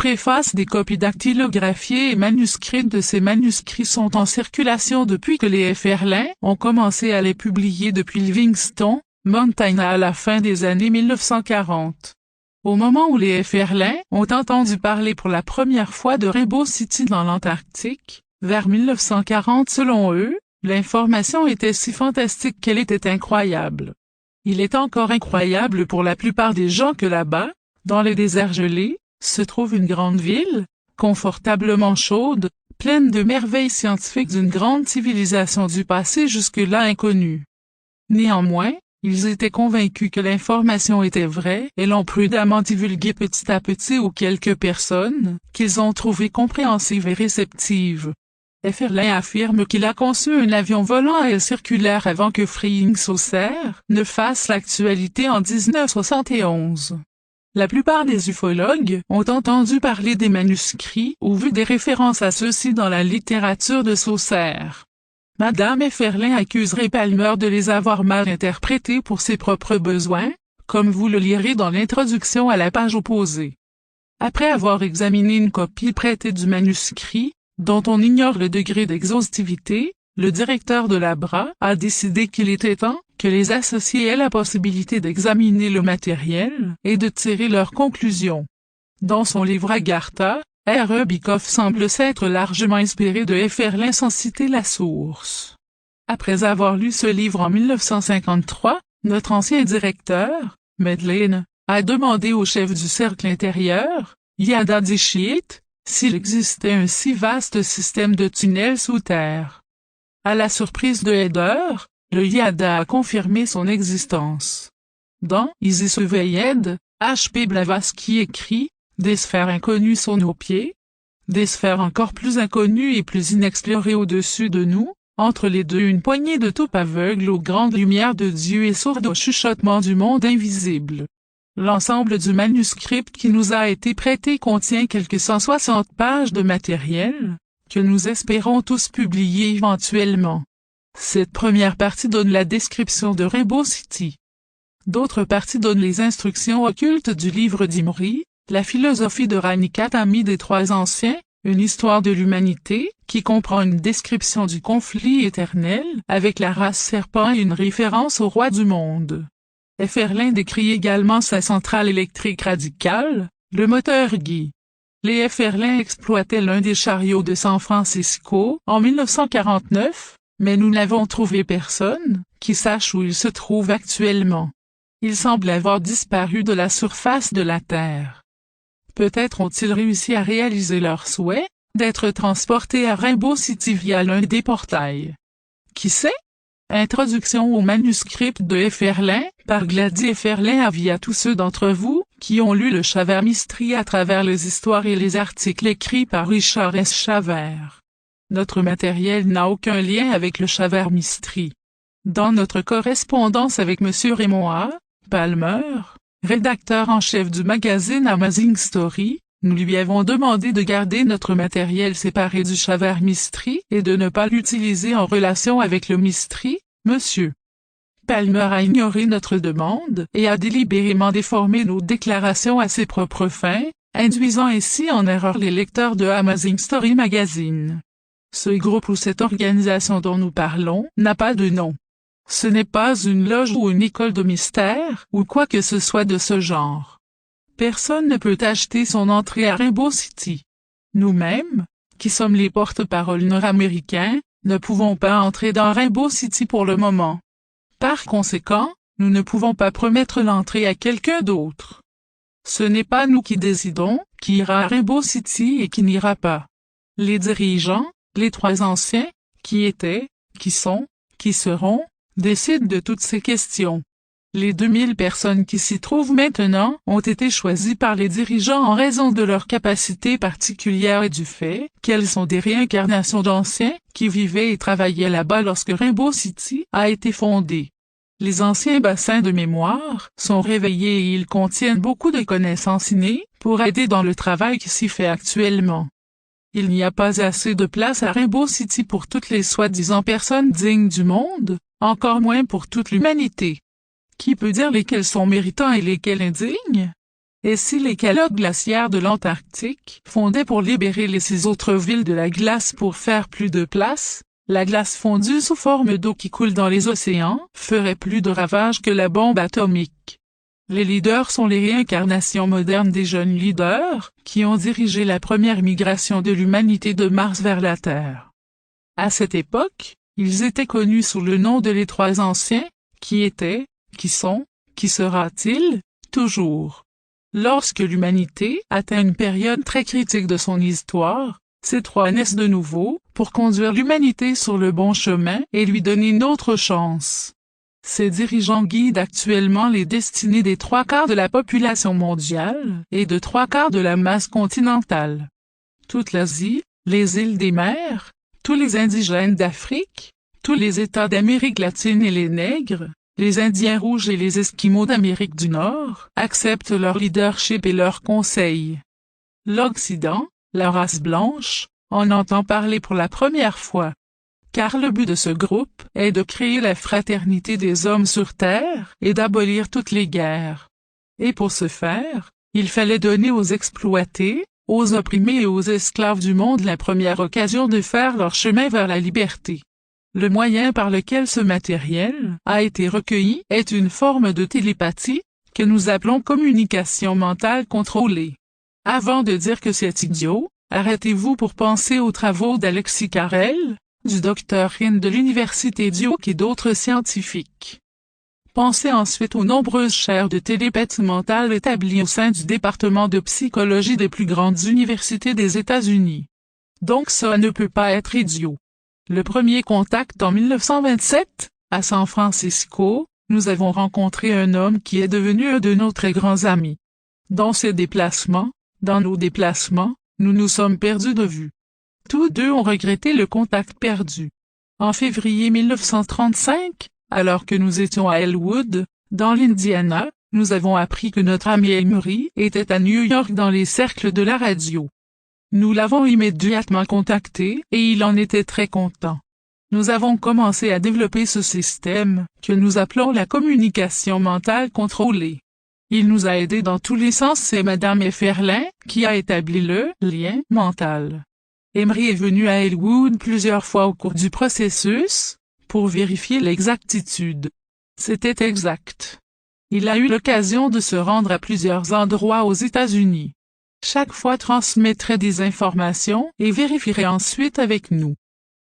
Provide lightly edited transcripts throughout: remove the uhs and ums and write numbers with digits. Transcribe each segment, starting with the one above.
préfaces des copies dactylographiées et manuscrites de ces manuscrits sont en circulation depuis que les Efferlin ont commencé à les publier depuis Livingston, Montana à la fin des années 1940. Au moment où les Efferlin ont entendu parler pour la première fois de Rainbow City dans l'Antarctique, vers 1940 selon eux, l'information était si fantastique qu'elle était incroyable. Il est encore incroyable pour la plupart des gens que là-bas, dans le désert gelé, se trouve une grande ville, confortablement chaude, pleine de merveilles scientifiques d'une grande civilisation du passé jusque-là inconnue. Néanmoins, ils étaient convaincus que l'information était vraie et l'ont prudemment divulguée petit à petit aux quelques personnes qu'ils ont trouvées compréhensives et réceptives. Efferlin affirme qu'il a conçu un avion volant à aile circulaire avant que Flying Saucer ne fasse l'actualité en 1971. La plupart des ufologues ont entendu parler des manuscrits ou vu des références à ceux-ci dans la littérature de Saucer. Madame Efferlin accuse Ray Palmer de les avoir mal interprétés pour ses propres besoins, comme vous le lirez dans l'introduction à la page opposée. Après avoir examiné une copie prêtée du manuscrit, dont on ignore le degré d'exhaustivité, le directeur de l'ABRA a décidé qu'il était temps que les associés aient la possibilité d'examiner le matériel et de tirer leurs conclusions. Dans son livre Agartha, R. E. Bikoff semble s'être largement inspiré de Efferlin sans citer la source. Après avoir lu ce livre en 1953, notre ancien directeur, Medlin, a demandé au chef du cercle intérieur, Yada Dishit, s'il existait un si vaste système de tunnels sous terre. À la surprise de Heder, le Yada a confirmé son existence. Dans Easy Surveyed, H.P. Blavatsky écrit « Des sphères inconnues sous nos pieds, des sphères encore plus inconnues et plus inexplorées au-dessus de nous, entre les deux une poignée de taupes aveugles aux grandes lumières de Dieu et sourdes au chuchotement du monde invisible. » L'ensemble du manuscrit qui nous a été prêté contient quelques 160 pages de matériel, que nous espérons tous publier éventuellement. Cette première partie donne la description de Rainbow City. D'autres parties donnent les instructions occultes du livre d'Imri, la philosophie de Rani-Katami des Trois Anciens, une histoire de l'humanité, qui comprend une description du conflit éternel avec la race serpent et une référence au roi du monde. Efferlin décrit également sa centrale électrique radicale, le moteur Guy. Les Efferlin exploitaient l'un des chariots de San Francisco en 1949, mais nous n'avons trouvé personne qui sache où il se trouve actuellement. Il semble avoir disparu de la surface de la Terre. Peut-être ont-ils réussi à réaliser leur souhait, d'être transportés à Rainbow City via l'un des portails. Qui sait? Introduction au manuscrit de Efferlin, par Gladys Efferlin à tous ceux d'entre vous, qui ont lu le Chavert Mystery à travers les histoires et les articles écrits par Richard S. Chavert. Notre matériel n'a aucun lien avec le Chavert Mystery. Dans notre correspondance avec M. Raymond A. Palmer, rédacteur en chef du magazine Amazing Story, nous lui avons demandé de garder notre matériel séparé du Chavert Mystery et de ne pas l'utiliser en relation avec le Mystery, monsieur. Palmer a ignoré notre demande et a délibérément déformé nos déclarations à ses propres fins, induisant ainsi en erreur les lecteurs de Amazing Story Magazine. Ce groupe ou cette organisation dont nous parlons n'a pas de nom. Ce n'est pas une loge ou une école de mystère ou quoi que ce soit de ce genre. Personne ne peut acheter son entrée à Rainbow City. Nous-mêmes, qui sommes les porte-paroles nord-américains, ne pouvons pas entrer dans Rainbow City pour le moment. Par conséquent, nous ne pouvons pas promettre l'entrée à quelqu'un d'autre. Ce n'est pas nous qui décidons qui ira à Rainbow City et qui n'ira pas. Les dirigeants, les trois anciens, qui étaient, qui sont, qui seront, décident de toutes ces questions. Les 2000 personnes qui s'y trouvent maintenant ont été choisies par les dirigeants en raison de leurs capacités particulières et du fait qu'elles sont des réincarnations d'anciens qui vivaient et travaillaient là-bas lorsque Rainbow City a été fondée. Les anciens bassins de mémoire sont réveillés et ils contiennent beaucoup de connaissances innées pour aider dans le travail qui s'y fait actuellement. Il n'y a pas assez de place à Rainbow City pour toutes les soi-disant personnes dignes du monde, encore moins pour toute l'humanité. Qui peut dire lesquels sont méritants et lesquels indignes? Et si les calottes glaciaires de l'Antarctique fondaient pour libérer les 6 autres villes de la glace pour faire plus de place, la glace fondue sous forme d'eau qui coule dans les océans ferait plus de ravages que la bombe atomique. Les leaders sont les réincarnations modernes des jeunes leaders qui ont dirigé la première migration de l'humanité de Mars vers la Terre. À cette époque, ils étaient connus sous le nom de les 3 anciens, qui étaient, qui sont, qui sera-t-il, toujours. Lorsque l'humanité atteint une période très critique de son histoire, ces 3 naissent de nouveau pour conduire l'humanité sur le bon chemin et lui donner une autre chance. Ces dirigeants guident actuellement les destinées des 3/4 de la population mondiale et de 3/4 de la masse continentale. Toute l'Asie, les îles des mers, tous les indigènes d'Afrique, tous les États d'Amérique latine et les nègres, les Indiens rouges et les Esquimaux d'Amérique du Nord acceptent leur leadership et leurs conseils. L'Occident, la race blanche, en entend parler pour la première fois. Car le but de ce groupe est de créer la fraternité des hommes sur Terre et d'abolir toutes les guerres. Et pour ce faire, il fallait donner aux exploités, aux opprimés et aux esclaves du monde la première occasion de faire leur chemin vers la liberté. Le moyen par lequel ce matériel a été recueilli est une forme de télépathie, que nous appelons communication mentale contrôlée. Avant de dire que c'est idiot, arrêtez-vous pour penser aux travaux d'Alexis Carrel, du Dr Hind de l'Université Duke et d'autres scientifiques. Pensez ensuite aux nombreuses chaires de télépathie mentale établies au sein du département de psychologie des plus grandes universités des États-Unis. Donc ça ne peut pas être idiot. Le premier contact en 1927, à San Francisco, nous avons rencontré un homme qui est devenu un de nos très grands amis. Dans nos déplacements, nous nous sommes perdus de vue. Tous deux ont regretté le contact perdu. En février 1935, alors que nous étions à Elwood, dans l'Indiana, nous avons appris que notre ami Emery était à New York dans les cercles de la radio. Nous l'avons immédiatement contacté et il en était très content. Nous avons commencé à développer ce système, que nous appelons la communication mentale contrôlée. Il nous a aidés dans tous les sens. C'est Madame Efferlin qui a établi le lien mental. Emery est venu à Elwood plusieurs fois au cours du processus, pour vérifier l'exactitude. C'était exact. Il a eu l'occasion de se rendre à plusieurs endroits aux États-Unis. Chaque fois transmettrait des informations et vérifierait ensuite avec nous.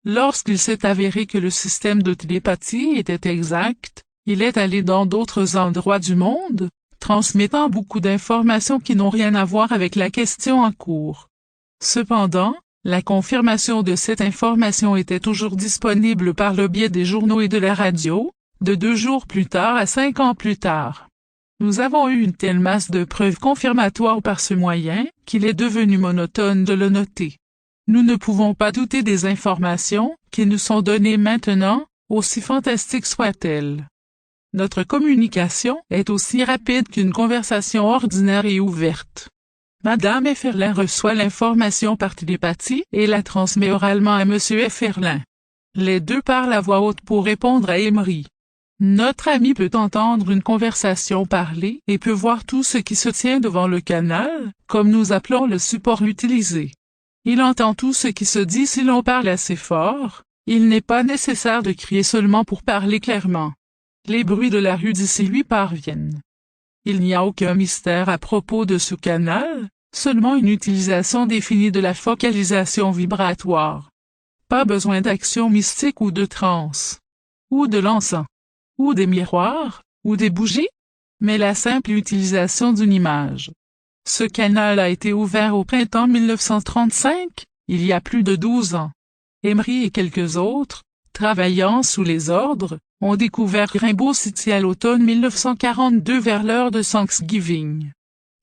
Lorsqu'il s'est avéré que le système de télépathie était exact, il est allé dans d'autres endroits du monde, transmettant beaucoup d'informations qui n'ont rien à voir avec la question en cours. Cependant, la confirmation de cette information était toujours disponible par le biais des journaux et de la radio, de 2 jours plus tard à 5 ans plus tard. Nous avons eu une telle masse de preuves confirmatoires par ce moyen, qu'il est devenu monotone de le noter. Nous ne pouvons pas douter des informations qui nous sont données maintenant, aussi fantastiques soient-elles. Notre communication est aussi rapide qu'une conversation ordinaire et ouverte. Madame Efferlin reçoit l'information par télépathie et la transmet oralement à Monsieur Efferlin. Les deux parlent à voix haute pour répondre à Emery. Notre ami peut entendre une conversation parler et peut voir tout ce qui se tient devant le canal, comme nous appelons le support utilisé. Il entend tout ce qui se dit si l'on parle assez fort. Il n'est pas nécessaire de crier seulement pour parler clairement. Les bruits de la rue d'ici lui parviennent. Il n'y a aucun mystère à propos de ce canal, seulement une utilisation définie de la focalisation vibratoire. Pas besoin d'action mystique ou de transe, ou de l'encens, ou des miroirs, ou des bougies, mais la simple utilisation d'une image. Ce canal a été ouvert au printemps 1935, il y a plus de 12 ans. Emery et quelques autres, travaillant sous les ordres, ont découvert Rainbow City à l'automne 1942 vers l'heure de Thanksgiving.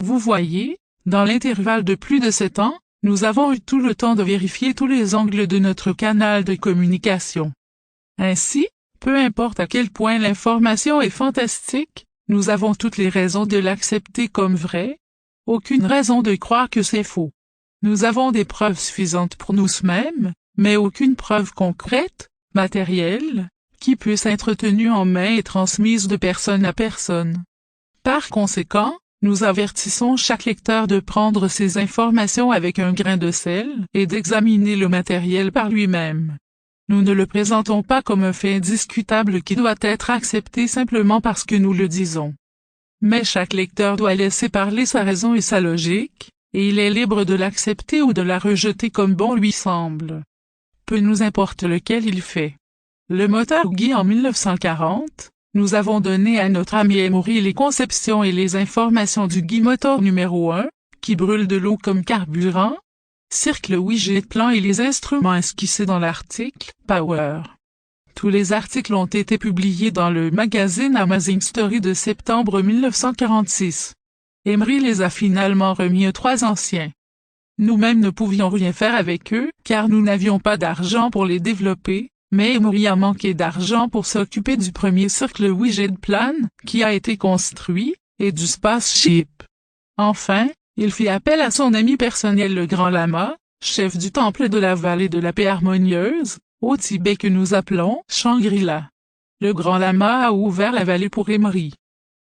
Vous voyez, dans l'intervalle de plus de 7 ans, nous avons eu tout le temps de vérifier tous les angles de notre canal de communication. Ainsi, peu importe à quel point l'information est fantastique, nous avons toutes les raisons de l'accepter comme vraie. Aucune raison de croire que c'est faux. Nous avons des preuves suffisantes pour nous-mêmes, mais aucune preuve concrète, matérielle, qui puisse être tenue en main et transmise de personne à personne. Par conséquent, Nous avertissons chaque lecteur de prendre ces informations avec un grain de sel et d'examiner le matériel par lui-même. Nous ne le présentons pas comme un fait indiscutable qui doit être accepté simplement parce que nous le disons. Mais chaque lecteur doit laisser parler sa raison et sa logique, et il est libre de l'accepter ou de la rejeter comme bon lui semble. Peu nous importe lequel il fait. Le moteur Guy en 1940, nous avons donné à notre ami Emory les conceptions et les informations du Guy moteur numéro 1, qui brûle de l'eau comme carburant, cirque le widget plan et les instruments esquissés dans l'article « Power ». Tous les articles ont été publiés dans le magazine Amazing Story de septembre 1946. Emory les a finalement remis aux 3 anciens. Nous-mêmes ne pouvions rien faire avec eux, car nous n'avions pas d'argent pour les développer, mais Emory a manqué d'argent pour s'occuper du premier cercle widget plan, qui a été construit, et du Spaceship. Enfin, il fit appel à son ami personnel le Grand Lama, chef du temple de la vallée de la paix harmonieuse, au Tibet que nous appelons Shangri-La. Le Grand Lama a ouvert la vallée pour Emory.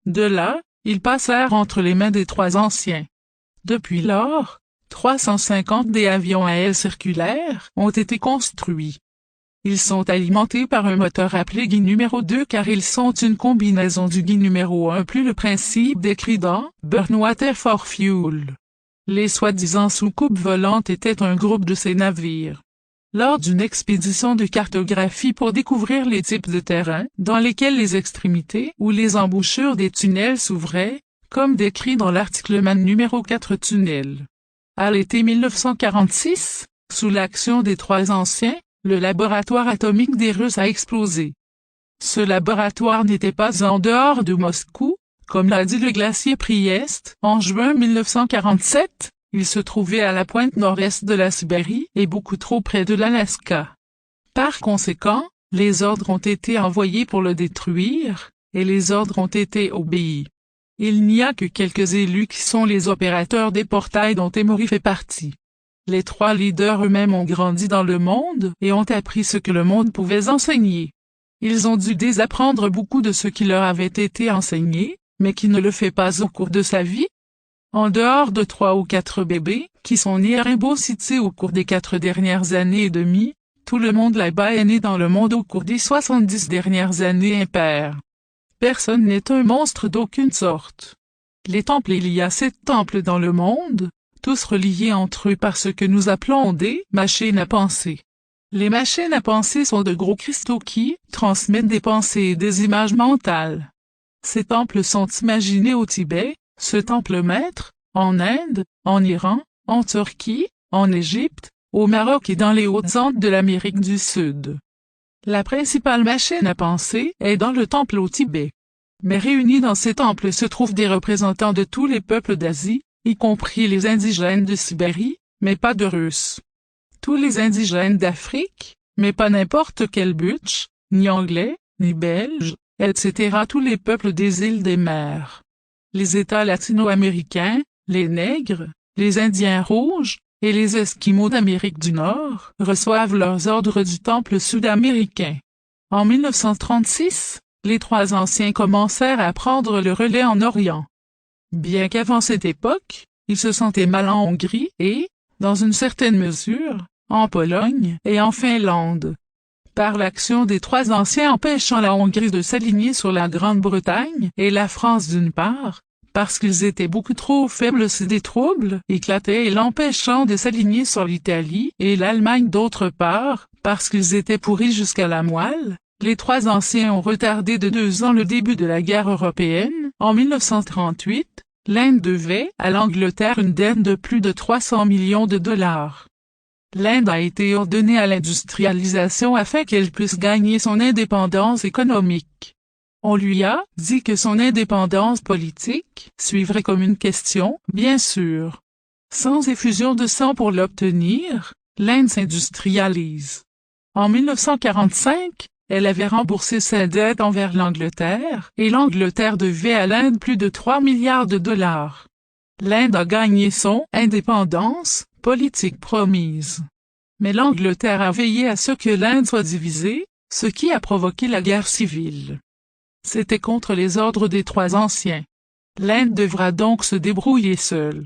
De là, ils passèrent entre les mains des 3 anciens. Depuis lors, 350 des avions à ailes circulaires ont été construits. Ils sont alimentés par un moteur appelé Guy numéro 2 car ils sont une combinaison du Guy numéro 1 plus le principe décrit dans Burn Water for Fuel. Les soi-disant soucoupes volantes étaient un groupe de ces navires. Lors d'une expédition de cartographie pour découvrir les types de terrains dans lesquels les extrémités ou les embouchures des tunnels s'ouvraient, comme décrit dans l'article Man numéro 4 tunnel. À l'été 1946, sous l'action des 3 anciens, le laboratoire atomique des Russes a explosé. Ce laboratoire n'était pas en dehors de Moscou, comme l'a dit le glacier Priest, en juin 1947, il se trouvait à la pointe nord-est de la Sibérie et beaucoup trop près de l'Alaska. Par conséquent, les ordres ont été envoyés pour le détruire, et les ordres ont été obéis. Il n'y a que quelques élus qui sont les opérateurs des portails dont Emory fait partie. Les 3 leaders eux-mêmes ont grandi dans le monde et ont appris ce que le monde pouvait enseigner. Ils ont dû désapprendre beaucoup de ce qui leur avait été enseigné, mais qui ne le fait pas au cours de sa vie. En dehors de 3 ou 4 bébés, qui sont nés à Rainbow City au cours des 4 dernières années et demie, tout le monde là-bas est né dans le monde au cours des 70 dernières années impaires. Personne n'est un monstre d'aucune sorte. Les temples, il y a 7 temples dans le monde, tous reliés entre eux par ce que nous appelons des machines à penser. Les machines à penser sont de gros cristaux qui transmettent des pensées et des images mentales. Ces temples sont imaginés au Tibet, ce temple maître, en Inde, en Iran, en Turquie, en Égypte, au Maroc et dans les Hautes-Andes de l'Amérique du Sud. La principale machine à penser est dans le temple au Tibet. Mais réunis dans ces temples se trouvent des représentants de tous les peuples d'Asie, y compris les indigènes de Sibérie, mais pas de Russes. Tous les indigènes d'Afrique, mais pas n'importe quel butch, ni anglais, ni belge, etc. Tous les peuples des îles des mers. Les États latino-américains, les nègres, les Indiens rouges, et les Esquimaux d'Amérique du Nord reçoivent leurs ordres du temple sud-américain. En 1936, les 3 anciens commencèrent à prendre le relais en Orient. Bien qu'avant cette époque, ils se sentaient mal en Hongrie et, dans une certaine mesure, en Pologne et en Finlande. Par l'action des 3 anciens empêchant la Hongrie de s'aligner sur la Grande-Bretagne et la France d'une part, parce qu'ils étaient beaucoup trop faibles si des troubles éclataient et l'empêchant de s'aligner sur l'Italie et l'Allemagne d'autre part, parce qu'ils étaient pourris jusqu'à la moelle, les 3 anciens ont retardé de 2 ans le début de la guerre européenne. En 1938, l'Inde devait à l'Angleterre une dette de plus de 300 millions de dollars. L'Inde a été ordonnée à l'industrialisation afin qu'elle puisse gagner son indépendance économique. On lui a dit que son indépendance politique suivrait comme une question, bien sûr. Sans effusion de sang pour l'obtenir, l'Inde s'industrialise. En 1945, elle avait remboursé sa dette envers l'Angleterre, et l'Angleterre devait à l'Inde plus de 3 milliards de dollars. L'Inde a gagné son indépendance politique promise. Mais l'Angleterre a veillé à ce que l'Inde soit divisée, ce qui a provoqué la guerre civile. C'était contre les ordres des 3 anciens. L'Inde devra donc se débrouiller seule.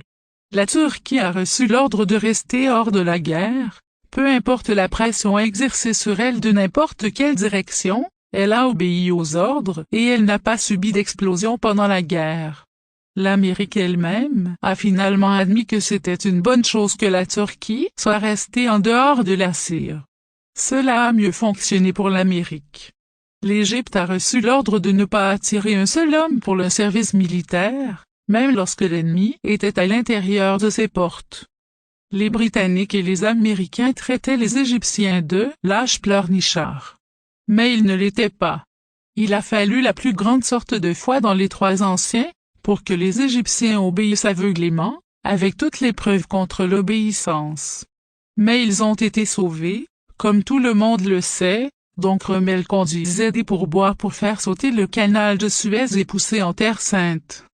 La Turquie a reçu l'ordre de rester hors de la guerre, peu importe la pression exercée sur elle de n'importe quelle direction, elle a obéi aux ordres et elle n'a pas subi d'explosion pendant la guerre. L'Amérique elle-même a finalement admis que c'était une bonne chose que la Turquie soit restée en dehors de la Syrie. Cela a mieux fonctionné pour l'Amérique. L'Égypte a reçu l'ordre de ne pas attirer un seul homme pour le service militaire, même lorsque l'ennemi était à l'intérieur de ses portes. Les Britanniques et les Américains traitaient les Égyptiens de « lâches pleurnichards ». Mais ils ne l'étaient pas. Il a fallu la plus grande sorte de foi dans les trois anciens, pour que les Égyptiens obéissent aveuglément, avec toutes les preuves contre l'obéissance. Mais ils ont été sauvés, comme tout le monde le sait, donc Rommel conduisait des pourboires pour faire sauter le canal de Suez et pousser en Terre Sainte.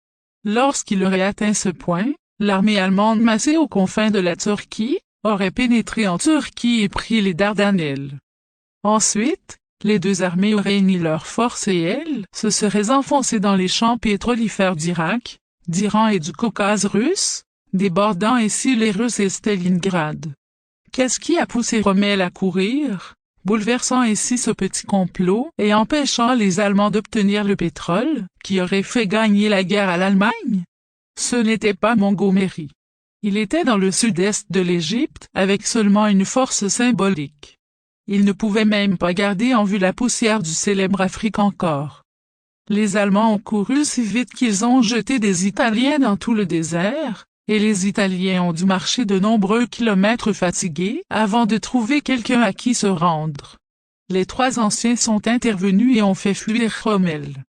Lorsqu'il aurait atteint ce point, l'armée allemande massée aux confins de la Turquie, aurait pénétré en Turquie et pris les Dardanelles. Ensuite, les deux armées auraient uni leurs forces et elles se seraient enfoncées dans les champs pétrolifères d'Irak, d'Iran et du Caucase russe, débordant ainsi les Russes et Stalingrad. Qu'est-ce qui a poussé Rommel à courir, bouleversant ainsi ce petit complot et empêchant les Allemands d'obtenir le pétrole, qui aurait fait gagner la guerre à l'Allemagne? Ce n'était pas Montgomery. Il était dans le sud-est de l'Égypte avec seulement une force symbolique. Il ne pouvait même pas garder en vue la poussière du célèbre Afrique encore. Les Allemands ont couru si vite qu'ils ont jeté des Italiens dans tout le désert, et les Italiens ont dû marcher de nombreux kilomètres fatigués avant de trouver quelqu'un à qui se rendre. Les trois anciens sont intervenus et ont fait fuir Rommel.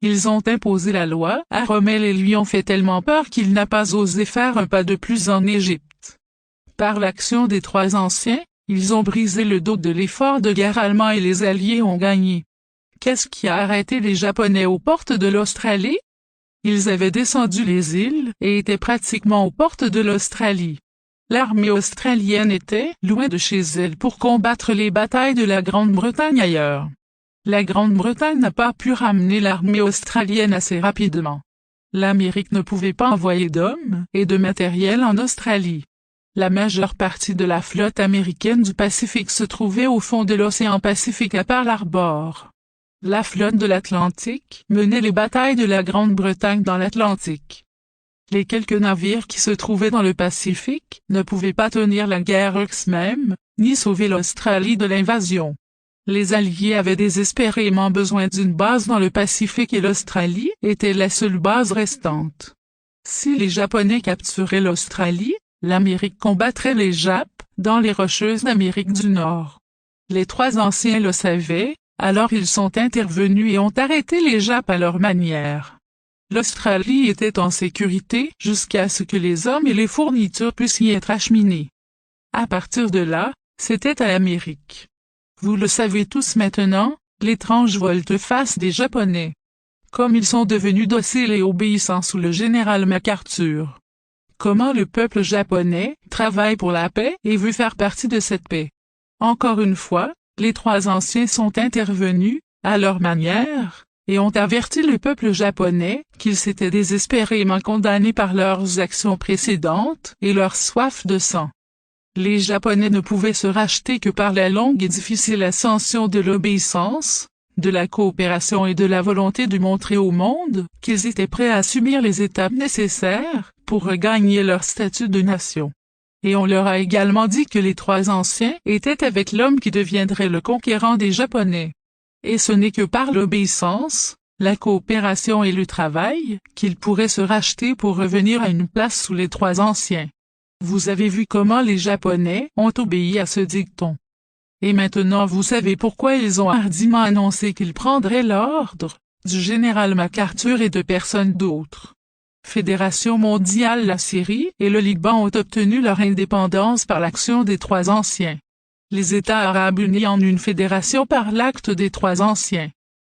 Ils ont imposé la loi à Rommel et lui ont fait tellement peur qu'il n'a pas osé faire un pas de plus en Égypte. Par l'action des trois anciens, ils ont brisé le dos de l'effort de guerre allemand et les Alliés ont gagné. Qu'est-ce qui a arrêté les Japonais aux portes de l'Australie? Ils avaient descendu les îles et étaient pratiquement aux portes de l'Australie. L'armée australienne était loin de chez elle pour combattre les batailles de la Grande-Bretagne ailleurs. La Grande-Bretagne n'a pas pu ramener l'armée australienne assez rapidement. L'Amérique ne pouvait pas envoyer d'hommes et de matériel en Australie. La majeure partie de la flotte américaine du Pacifique se trouvait au fond de l'océan Pacifique à Pearl Harbor. La flotte de l'Atlantique menait les batailles de la Grande-Bretagne dans l'Atlantique. Les quelques navires qui se trouvaient dans le Pacifique ne pouvaient pas tenir la guerre eux-mêmes, ni sauver l'Australie de l'invasion. Les Alliés avaient désespérément besoin d'une base dans le Pacifique et l'Australie était la seule base restante. Si les Japonais capturaient l'Australie, l'Amérique combattrait les Japs dans les Rocheuses d'Amérique du Nord. Les trois anciens le savaient, alors ils sont intervenus et ont arrêté les Japs à leur manière. L'Australie était en sécurité jusqu'à ce que les hommes et les fournitures puissent y être acheminés. À partir de là, c'était à l'Amérique. Vous le savez tous maintenant, l'étrange volte-face des Japonais. Comme ils sont devenus dociles et obéissants sous le général MacArthur. Comment le peuple japonais travaille pour la paix et veut faire partie de cette paix. Encore une fois, les trois anciens sont intervenus, à leur manière, et ont averti le peuple japonais qu'ils s'étaient désespérément condamnés par leurs actions précédentes et leur soif de sang. Les Japonais ne pouvaient se racheter que par la longue et difficile ascension de l'obéissance, de la coopération et de la volonté de montrer au monde qu'ils étaient prêts à subir les étapes nécessaires pour regagner leur statut de nation. Et on leur a également dit que les trois anciens étaient avec l'homme qui deviendrait le conquérant des Japonais. Et ce n'est que par l'obéissance, la coopération et le travail qu'ils pourraient se racheter pour revenir à une place sous les trois anciens. Vous avez vu comment les Japonais ont obéi à ce dicton. Et maintenant vous savez pourquoi ils ont hardiment annoncé qu'ils prendraient l'ordre du général MacArthur et de personne d'autre. Fédération mondiale, la Syrie et le Liban ont obtenu leur indépendance par l'action des trois anciens. Les États arabes unis en une fédération par l'acte des trois anciens.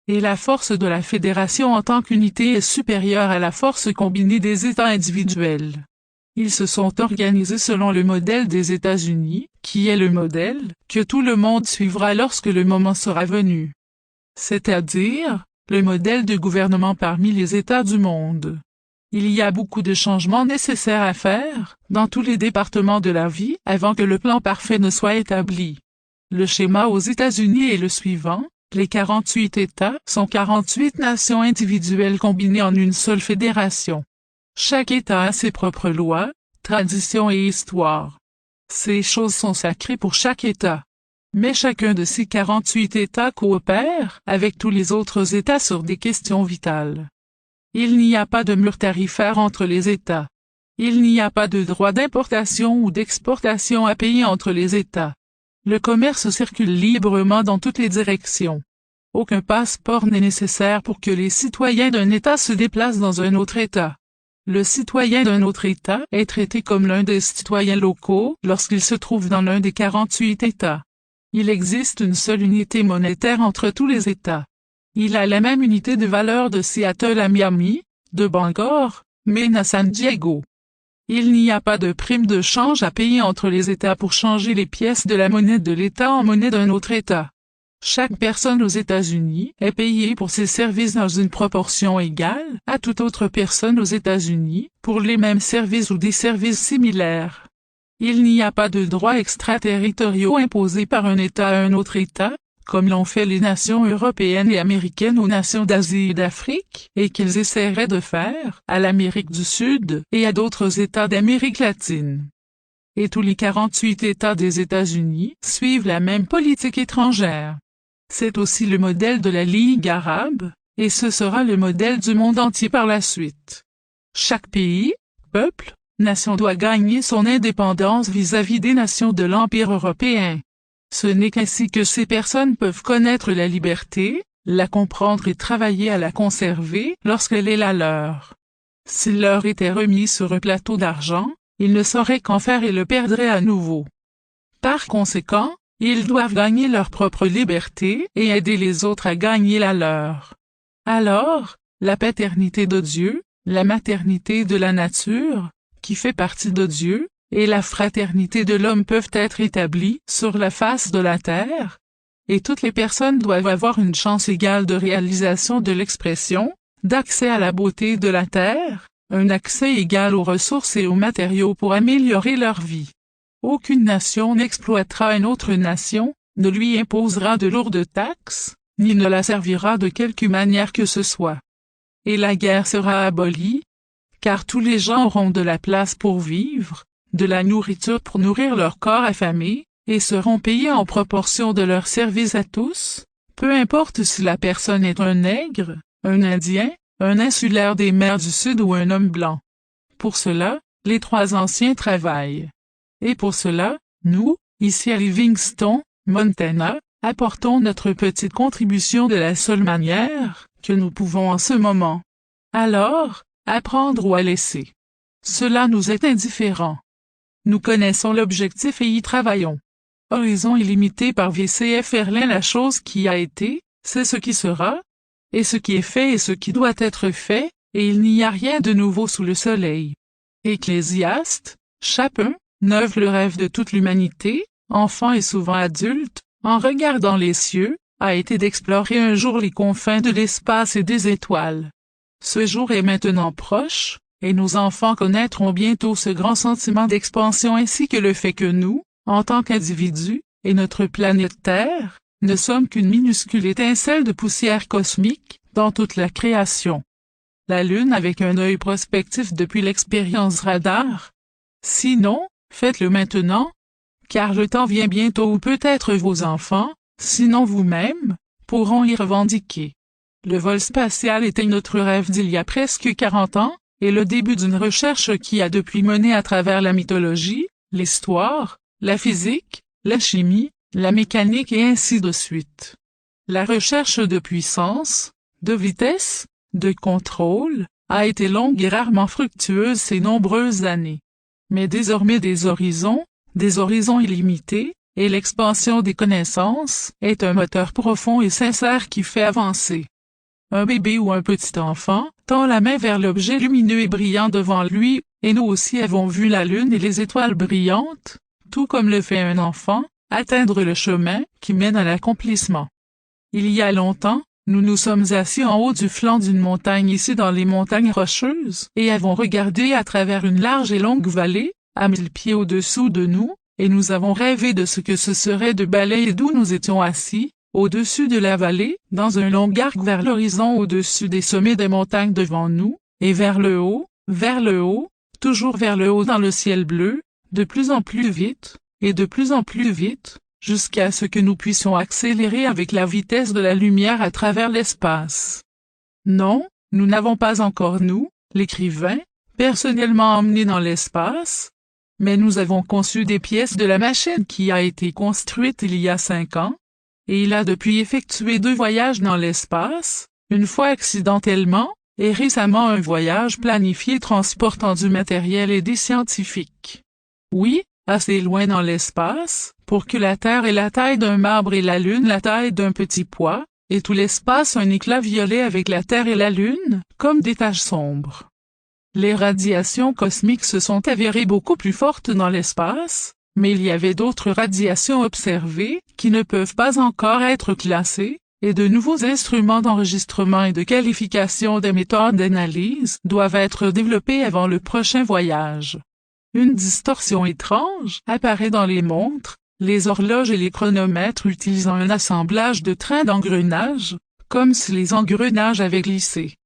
Et la force de la fédération en tant qu'unité est supérieure à la force combinée des États individuels. Ils se sont organisés selon le modèle des États-Unis, qui est le modèle que tout le monde suivra lorsque le moment sera venu. C'est-à-dire, le modèle de gouvernement parmi les États du monde. Il y a beaucoup de changements nécessaires à faire, dans tous les départements de la vie, avant que le plan parfait ne soit établi. Le schéma aux États-Unis est le suivant. Les 48 États sont 48 nations individuelles combinées en une seule fédération. Chaque État a ses propres lois, traditions et histoires. Ces choses sont sacrées pour chaque État. Mais chacun de ces 48 États coopère avec tous les autres États sur des questions vitales. Il n'y a pas de mur tarifaire entre les États. Il n'y a pas de droit d'importation ou d'exportation à payer entre les États. Le commerce circule librement dans toutes les directions. Aucun passeport n'est nécessaire pour que les citoyens d'un État se déplacent dans un autre État. Le citoyen d'un autre État est traité comme l'un des citoyens locaux lorsqu'il se trouve dans l'un des 48 États. Il existe une seule unité monétaire entre tous les États. Il a la même unité de valeur de Seattle à Miami, de Bangor, Maine à San Diego. Il n'y a pas de prime de change à payer entre les États pour changer les pièces de la monnaie de l'État en monnaie d'un autre État. Chaque personne aux États-Unis est payée pour ses services dans une proportion égale à toute autre personne aux États-Unis pour les mêmes services ou des services similaires. Il n'y a pas de droits extraterritoriaux imposés par un État à un autre État, comme l'ont fait les nations européennes et américaines aux nations d'Asie et d'Afrique, et qu'ils essaieraient de faire à l'Amérique du Sud et à d'autres États d'Amérique latine. Et tous les 48 États des États-Unis suivent la même politique étrangère. C'est aussi le modèle de la Ligue arabe, et ce sera le modèle du monde entier par la suite. Chaque pays, peuple, nation doit gagner son indépendance vis-à-vis des nations de l'Empire européen. Ce n'est qu'ainsi que ces personnes peuvent connaître la liberté, la comprendre et travailler à la conserver lorsqu'elle est la leur. S'il leur était remis sur un plateau d'argent, ils ne sauraient qu'en faire et le perdraient à nouveau. Par conséquent, ils doivent gagner leur propre liberté et aider les autres à gagner la leur. Alors, la paternité de Dieu, la maternité de la nature, qui fait partie de Dieu, et la fraternité de l'homme peuvent être établies sur la face de la terre, et toutes les personnes doivent avoir une chance égale de réalisation de l'expression, d'accès à la beauté de la terre, un accès égal aux ressources et aux matériaux pour améliorer leur vie. Aucune nation n'exploitera une autre nation, ne lui imposera de lourdes taxes, ni ne la servira de quelque manière que ce soit. Et la guerre sera abolie, car tous les gens auront de la place pour vivre, de la nourriture pour nourrir leur corps affamé, et seront payés en proportion de leur service à tous, peu importe si la personne est un nègre, un Indien, un insulaire des mers du Sud ou un homme blanc. Pour cela, les trois anciens travaillent. Et pour cela, nous, ici à Livingston, Montana, apportons notre petite contribution de la seule manière que nous pouvons en ce moment. Alors, à prendre ou à laisser. Cela nous est indifférent. Nous connaissons l'objectif et y travaillons. Horizon illimité par VCF Erlin. La chose qui a été, c'est ce qui sera, et ce qui est fait est ce qui doit être fait, et il n'y a rien de nouveau sous le soleil. Ecclésiaste, chapitre 9. Le rêve de toute l'humanité, enfant et souvent adulte, en regardant les cieux, a été d'explorer un jour les confins de l'espace et des étoiles. Ce jour est maintenant proche, et nos enfants connaîtront bientôt ce grand sentiment d'expansion ainsi que le fait que nous, en tant qu'individus, et notre planète Terre, ne sommes qu'une minuscule étincelle de poussière cosmique dans toute la création. La Lune avec un œil prospectif depuis l'expérience radar. Sinon, faites-le maintenant, car le temps vient bientôt où peut-être vos enfants, sinon vous-même, pourront y revendiquer. Le vol spatial était notre rêve d'il y a presque 40 ans, et le début d'une recherche qui a depuis mené à travers la mythologie, l'histoire, la physique, la chimie, la mécanique et ainsi de suite. La recherche de puissance, de vitesse, de contrôle, a été longue et rarement fructueuse ces nombreuses années. Mais désormais des horizons illimités, et l'expansion des connaissances est un moteur profond et sincère qui fait avancer. Un bébé ou un petit enfant tend la main vers l'objet lumineux et brillant devant lui, et nous aussi avons vu la lune et les étoiles brillantes, tout comme le fait un enfant, atteindre le chemin qui mène à l'accomplissement. Il y a longtemps, Nous nous sommes assis en haut du flanc d'une montagne ici dans les montagnes rocheuses, et avons regardé à travers une large et longue vallée, à 1000 pieds au-dessous de nous, et nous avons rêvé de ce que ce serait de balayer d'où nous étions assis, au-dessus de la vallée, dans un long arc vers l'horizon au-dessus des sommets des montagnes devant nous, et vers le haut, toujours vers le haut dans le ciel bleu, de plus en plus vite, et de plus en plus vite, jusqu'à ce que nous puissions accélérer avec la vitesse de la lumière à travers l'espace. Non, nous n'avons pas encore nous, l'écrivain, personnellement emmené dans l'espace, mais nous avons conçu des pièces de la machine qui a été construite il y a 5 ans, et il a depuis effectué 2 voyages dans l'espace, une fois accidentellement, et récemment un voyage planifié transportant du matériel et des scientifiques. Oui, assez loin dans l'espace, pour que la Terre ait la taille d'un marbre et la Lune la taille d'un petit pois, et tout l'espace un éclat violet avec la Terre et la Lune, comme des taches sombres. Les radiations cosmiques se sont avérées beaucoup plus fortes dans l'espace, mais il y avait d'autres radiations observées, qui ne peuvent pas encore être classées, et de nouveaux instruments d'enregistrement et de qualification des méthodes d'analyse doivent être développés avant le prochain voyage. Une distorsion étrange apparaît dans les montres, les horloges et les chronomètres utilisant un assemblage de trains d'engrenages, comme si les engrenages avaient glissé.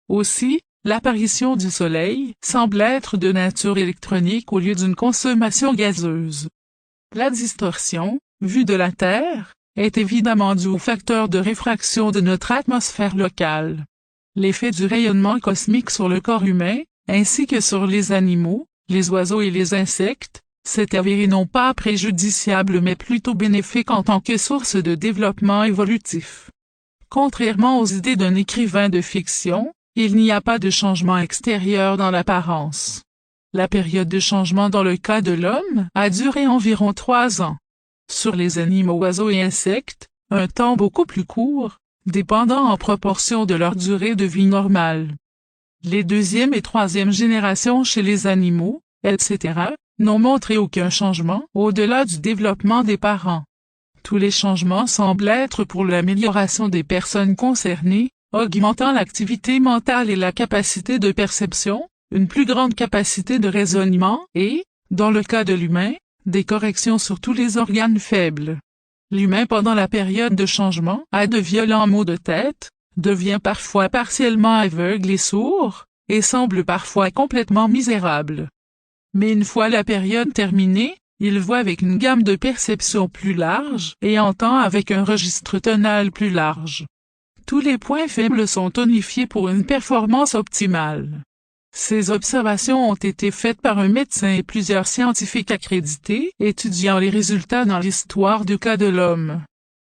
Aussi, l'apparition du Soleil semble être de nature électronique au lieu d'une consommation gazeuse. La distorsion, vue de la Terre, est évidemment due au facteur de réfraction de notre atmosphère locale. L'effet du rayonnement cosmique sur le corps humain, ainsi que sur les animaux, les oiseaux et les insectes, s'est avéré non pas préjudiciable mais plutôt bénéfique en tant que source de développement évolutif. Contrairement aux idées d'un écrivain de fiction, il n'y a pas de changement extérieur dans l'apparence. La période de changement dans le cas de l'homme a duré environ 3 ans. Sur les animaux, oiseaux et insectes, un temps beaucoup plus court, dépendant en proportion de leur durée de vie normale. Les 2e et 3e générations chez les animaux, etc., n'ont montré aucun changement au-delà du développement des parents. Tous les changements semblent être pour l'amélioration des personnes concernées, augmentant l'activité mentale et la capacité de perception, une plus grande capacité de raisonnement et, dans le cas de l'humain, des corrections sur tous les organes faibles. L'humain pendant la période de changement a de violents maux de tête, devient parfois partiellement aveugle et sourd, et semble parfois complètement misérable. Mais une fois la période terminée, il voit avec une gamme de perception plus large et entend avec un registre tonal plus large. Tous les points faibles sont tonifiés pour une performance optimale. Ces observations ont été faites par un médecin et plusieurs scientifiques accrédités, étudiant les résultats dans l'histoire du cas de l'homme.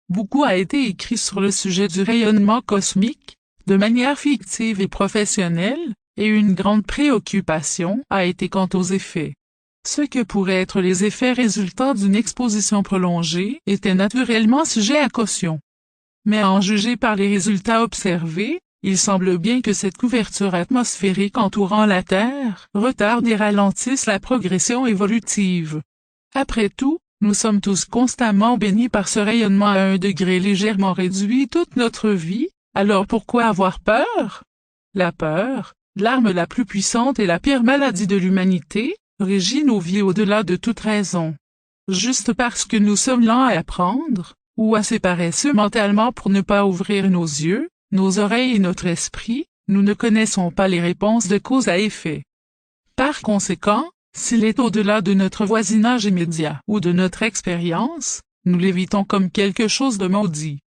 Beaucoup a été écrit sur le sujet du rayonnement cosmique, de manière fictive et professionnelle, et une grande préoccupation a été quant aux effets. Ce que pourraient être les effets résultant d'une exposition prolongée était naturellement sujet à caution. Mais à en juger par les résultats observés, il semble bien que cette couverture atmosphérique entourant la Terre retarde et ralentisse la progression évolutive. Après tout, nous sommes tous constamment bénis par ce rayonnement à un degré légèrement réduit toute notre vie, alors pourquoi avoir peur? La peur, l'arme la plus puissante et la pire maladie de l'humanité, régit nos vies au-delà de toute raison. Juste parce que nous sommes lents à apprendre, ou assez paresseux mentalement pour ne pas ouvrir nos yeux, nos oreilles et notre esprit, nous ne connaissons pas les réponses de cause à effet. Par conséquent, s'il est au-delà de notre voisinage immédiat ou de notre expérience, nous l'évitons comme quelque chose de maudit.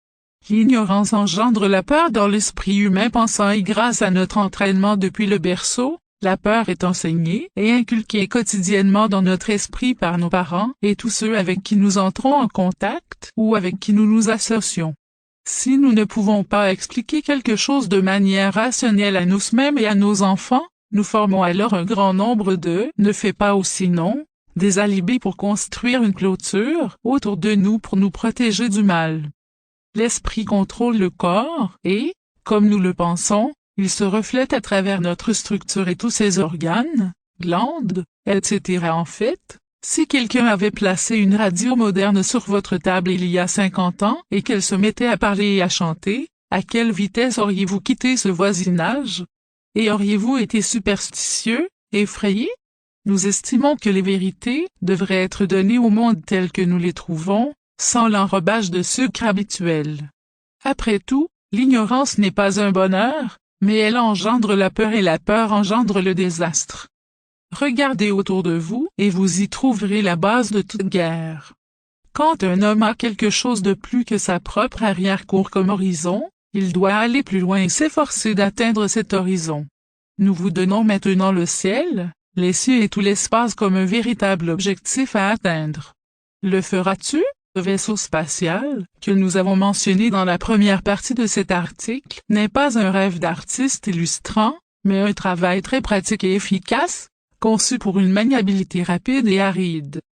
L'ignorance engendre la peur dans l'esprit humain pensant et grâce à notre entraînement depuis le berceau, la peur est enseignée et inculquée quotidiennement dans notre esprit par nos parents et tous ceux avec qui nous entrons en contact ou avec qui nous nous associons. Si nous ne pouvons pas expliquer quelque chose de manière rationnelle à nous-mêmes et à nos enfants, nous formons alors un grand nombre de « ne fais pas ou sinon », des alibis pour construire une clôture autour de nous pour nous protéger du mal. L'esprit contrôle le corps et, comme nous le pensons, il se reflète à travers notre structure et tous ses organes, glandes, etc. En fait, si quelqu'un avait placé une radio moderne sur votre table il y a 50 ans et qu'elle se mettait à parler et à chanter, À quelle vitesse auriez-vous quitté ce voisinage? Et auriez-vous été superstitieux, effrayé? Nous estimons que les vérités devraient être données au monde telles que nous les trouvons, sans l'enrobage de sucre habituel. Après tout, l'ignorance n'est pas un bonheur, mais elle engendre la peur et la peur engendre le désastre. Regardez autour de vous et vous y trouverez la base de toute guerre. Quand un homme a quelque chose de plus que sa propre arrière-cour comme horizon, il doit aller plus loin et s'efforcer d'atteindre cet horizon. Nous vous donnons maintenant le ciel, les cieux et tout l'espace comme un véritable objectif à atteindre. Le feras-tu? Le vaisseau spatial, que nous avons mentionné dans la première partie de cet article, n'est pas un rêve d'artiste illustrant, mais un travail très pratique et efficace, conçu pour une maniabilité rapide et aride.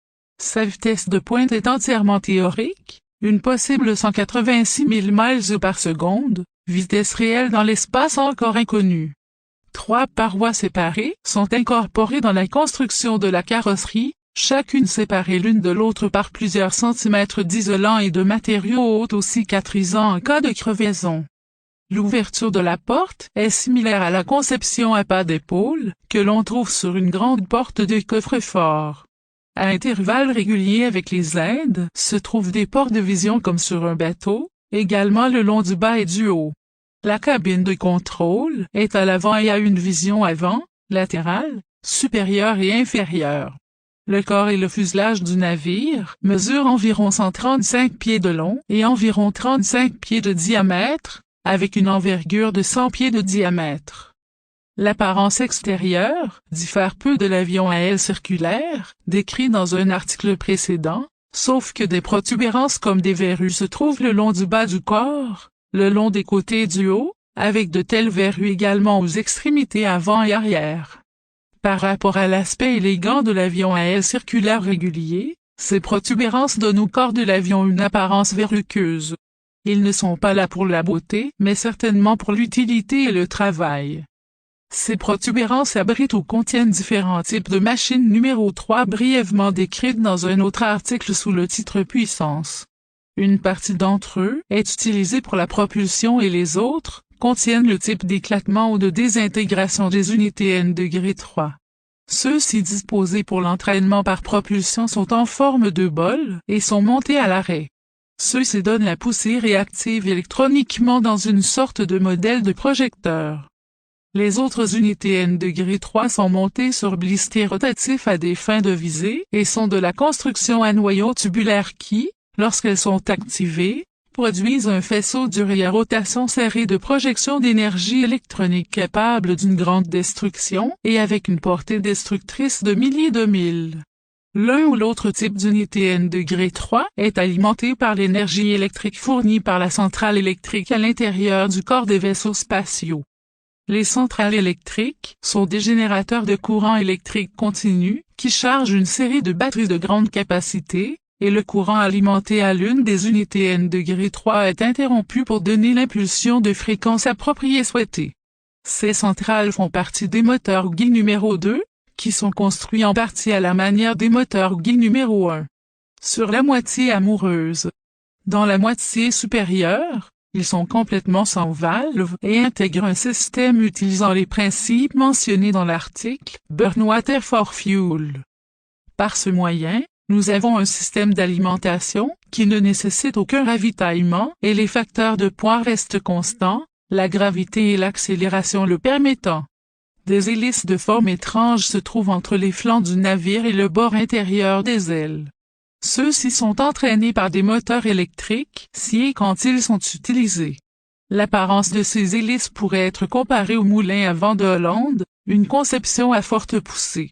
Sa vitesse de pointe est entièrement théorique, une possible 186 000 miles par seconde, vitesse réelle dans l'espace encore inconnue. 3 parois séparées sont incorporées dans la construction de la carrosserie, chacune séparée l'une de l'autre par plusieurs centimètres d'isolant et de matériaux hauts cicatrisants en cas de crevaison. L'ouverture de la porte est similaire à la conception à pas d'épaule que l'on trouve sur une grande porte de coffre-fort. À intervalles réguliers avec les aides se trouvent des ports de vision comme sur un bateau, également le long du bas et du haut. La cabine de contrôle est à l'avant et a une vision avant, latérale, supérieure et inférieure. Le corps et le fuselage du navire mesurent environ 135 pieds de long et environ 35 pieds de diamètre, avec une envergure de 100 pieds de diamètre. L'apparence extérieure diffère peu de l'avion à aile circulaire, décrit dans un article précédent, sauf que des protubérances comme des verrues se trouvent le long du bas du corps, le long des côtés et du haut, avec de telles verrues également aux extrémités avant et arrière. Par rapport à l'aspect élégant de l'avion à aile circulaire régulier, ces protubérances donnent au corps de l'avion une apparence verruqueuse. Ils ne sont pas là pour la beauté, mais certainement pour l'utilité et le travail. Ces protubérances abritent ou contiennent différents types de machines numéro 3 brièvement décrites dans un autre article sous le titre Puissance. Une partie d'entre eux est utilisée pour la propulsion et les autres contiennent le type d'éclatement ou de désintégration des unités N°3. Ceux-ci disposés pour l'entraînement par propulsion sont en forme de bol et sont montés à l'arrêt. Ceux-ci donnent la poussée réactive électroniquement dans une sorte de modèle de projecteur. Les autres unités N°3 sont montées sur blisters rotatifs à des fins de visée et sont de la construction à noyau tubulaire qui, lorsqu'elles sont activées, produisent un faisceau d'urée à rotation serrée de projection d'énergie électronique capable d'une grande destruction et avec une portée destructrice de milliers de milles. L'un ou l'autre type d'unité N°3 est alimenté par l'énergie électrique fournie par la centrale électrique à l'intérieur du corps des vaisseaux spatiaux. Les centrales électriques sont des générateurs de courant électrique continu qui chargent une série de batteries de grande capacité, et le courant alimenté à l'une des unités N°3 est interrompu pour donner l'impulsion de fréquence appropriée souhaitée. Ces centrales font partie des moteurs GI numéro 2, qui sont construits en partie à la manière des moteurs GI numéro 1. Sur la moitié amoureuse. Dans la moitié supérieure, ils sont complètement sans valve et intègrent un système utilisant les principes mentionnés dans l'article Burn Water for Fuel. Par ce moyen, nous avons un système d'alimentation qui ne nécessite aucun ravitaillement et les facteurs de poids restent constants, la gravité et l'accélération le permettant. Des hélices de forme étrange se trouvent entre les flancs du navire et le bord intérieur des ailes. Ceux-ci sont entraînés par des moteurs électriques si et quand ils sont utilisés. L'apparence de ces hélices pourrait être comparée au moulin à vent de Hollande, une conception à forte poussée.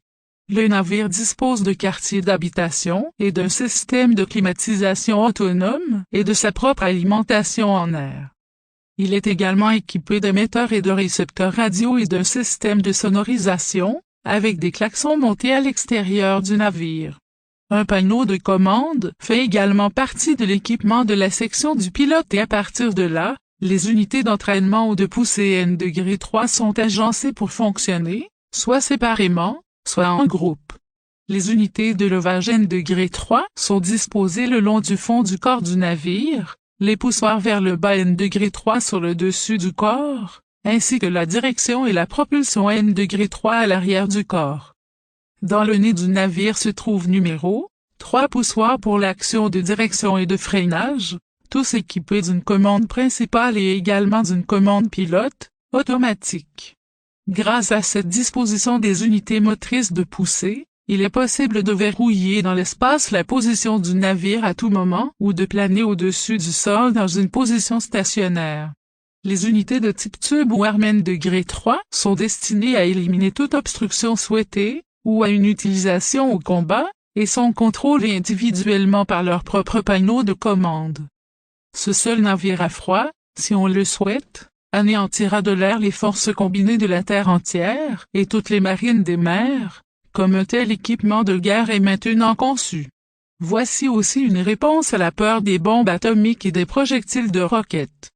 Le navire dispose de quartiers d'habitation et d'un système de climatisation autonome et de sa propre alimentation en air. Il est également équipé d'émetteurs et de récepteurs radio et d'un système de sonorisation, avec des klaxons montés à l'extérieur du navire. Un panneau de commande fait également partie de l'équipement de la section du pilote et à partir de là, les unités d'entraînement ou de poussée N°3 sont agencées pour fonctionner, soit séparément, soit en groupe. Les unités de levage N°3 sont disposées le long du fond du corps du navire, les poussoirs vers le bas N°3 sur le dessus du corps, ainsi que la direction et la propulsion N°3 à l'arrière du corps. Dans le nez du navire se trouve numéro 3 poussoirs pour l'action de direction et de freinage, tous équipés d'une commande principale et également d'une commande pilote, automatique. Grâce à cette disposition des unités motrices de poussée, il est possible de verrouiller dans l'espace la position du navire à tout moment ou de planer au-dessus du sol dans une position stationnaire. Les unités de type tube ou arme N°3 sont destinées à éliminer toute obstruction souhaitée ou à une utilisation au combat et sont contrôlées individuellement par leur propre panneau de commande. Ce seul navire à froid, si on le souhaite, anéantira de l'air les forces combinées de la Terre entière et toutes les marines des mers, comme un tel équipement de guerre est maintenant conçu. Voici aussi une réponse à la peur des bombes atomiques et des projectiles de roquettes.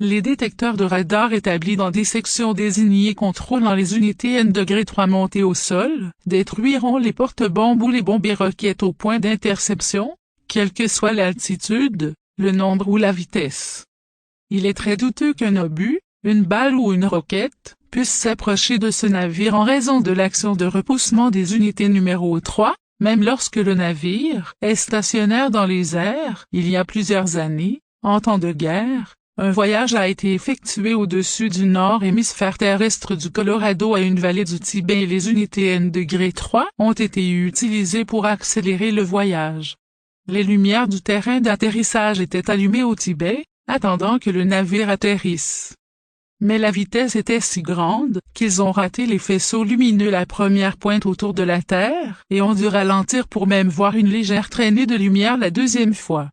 Les détecteurs de radar établis dans des sections désignées contrôlant les unités N°3 montées au sol détruiront les porte-bombes ou les bombes et roquettes au point d'interception, quelle que soit l'altitude, le nombre ou la vitesse. Il est très douteux qu'un obus, une balle ou une roquette, puisse s'approcher de ce navire en raison de l'action de repoussement des unités numéro 3, même lorsque le navire est stationnaire dans les airs. Il y a plusieurs années, en temps de guerre, un voyage a été effectué au-dessus du nord hémisphère terrestre du Colorado à une vallée du Tibet et les unités N°3 ont été utilisées pour accélérer le voyage. Les lumières du terrain d'atterrissage étaient allumées au Tibet, attendant que le navire atterrisse. Mais la vitesse était si grande qu'ils ont raté les faisceaux lumineux la première pointe autour de la Terre et ont dû ralentir pour même voir une légère traînée de lumière la deuxième fois.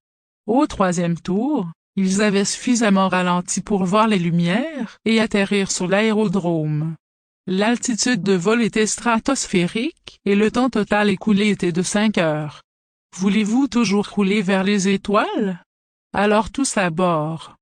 Au troisième tour, ils avaient suffisamment ralenti pour voir les lumières et atterrir sur l'aérodrome. L'altitude de vol était stratosphérique et le temps total écoulé était de 5 heures. Voulez-vous toujours rouler vers les étoiles? Alors tous à bord.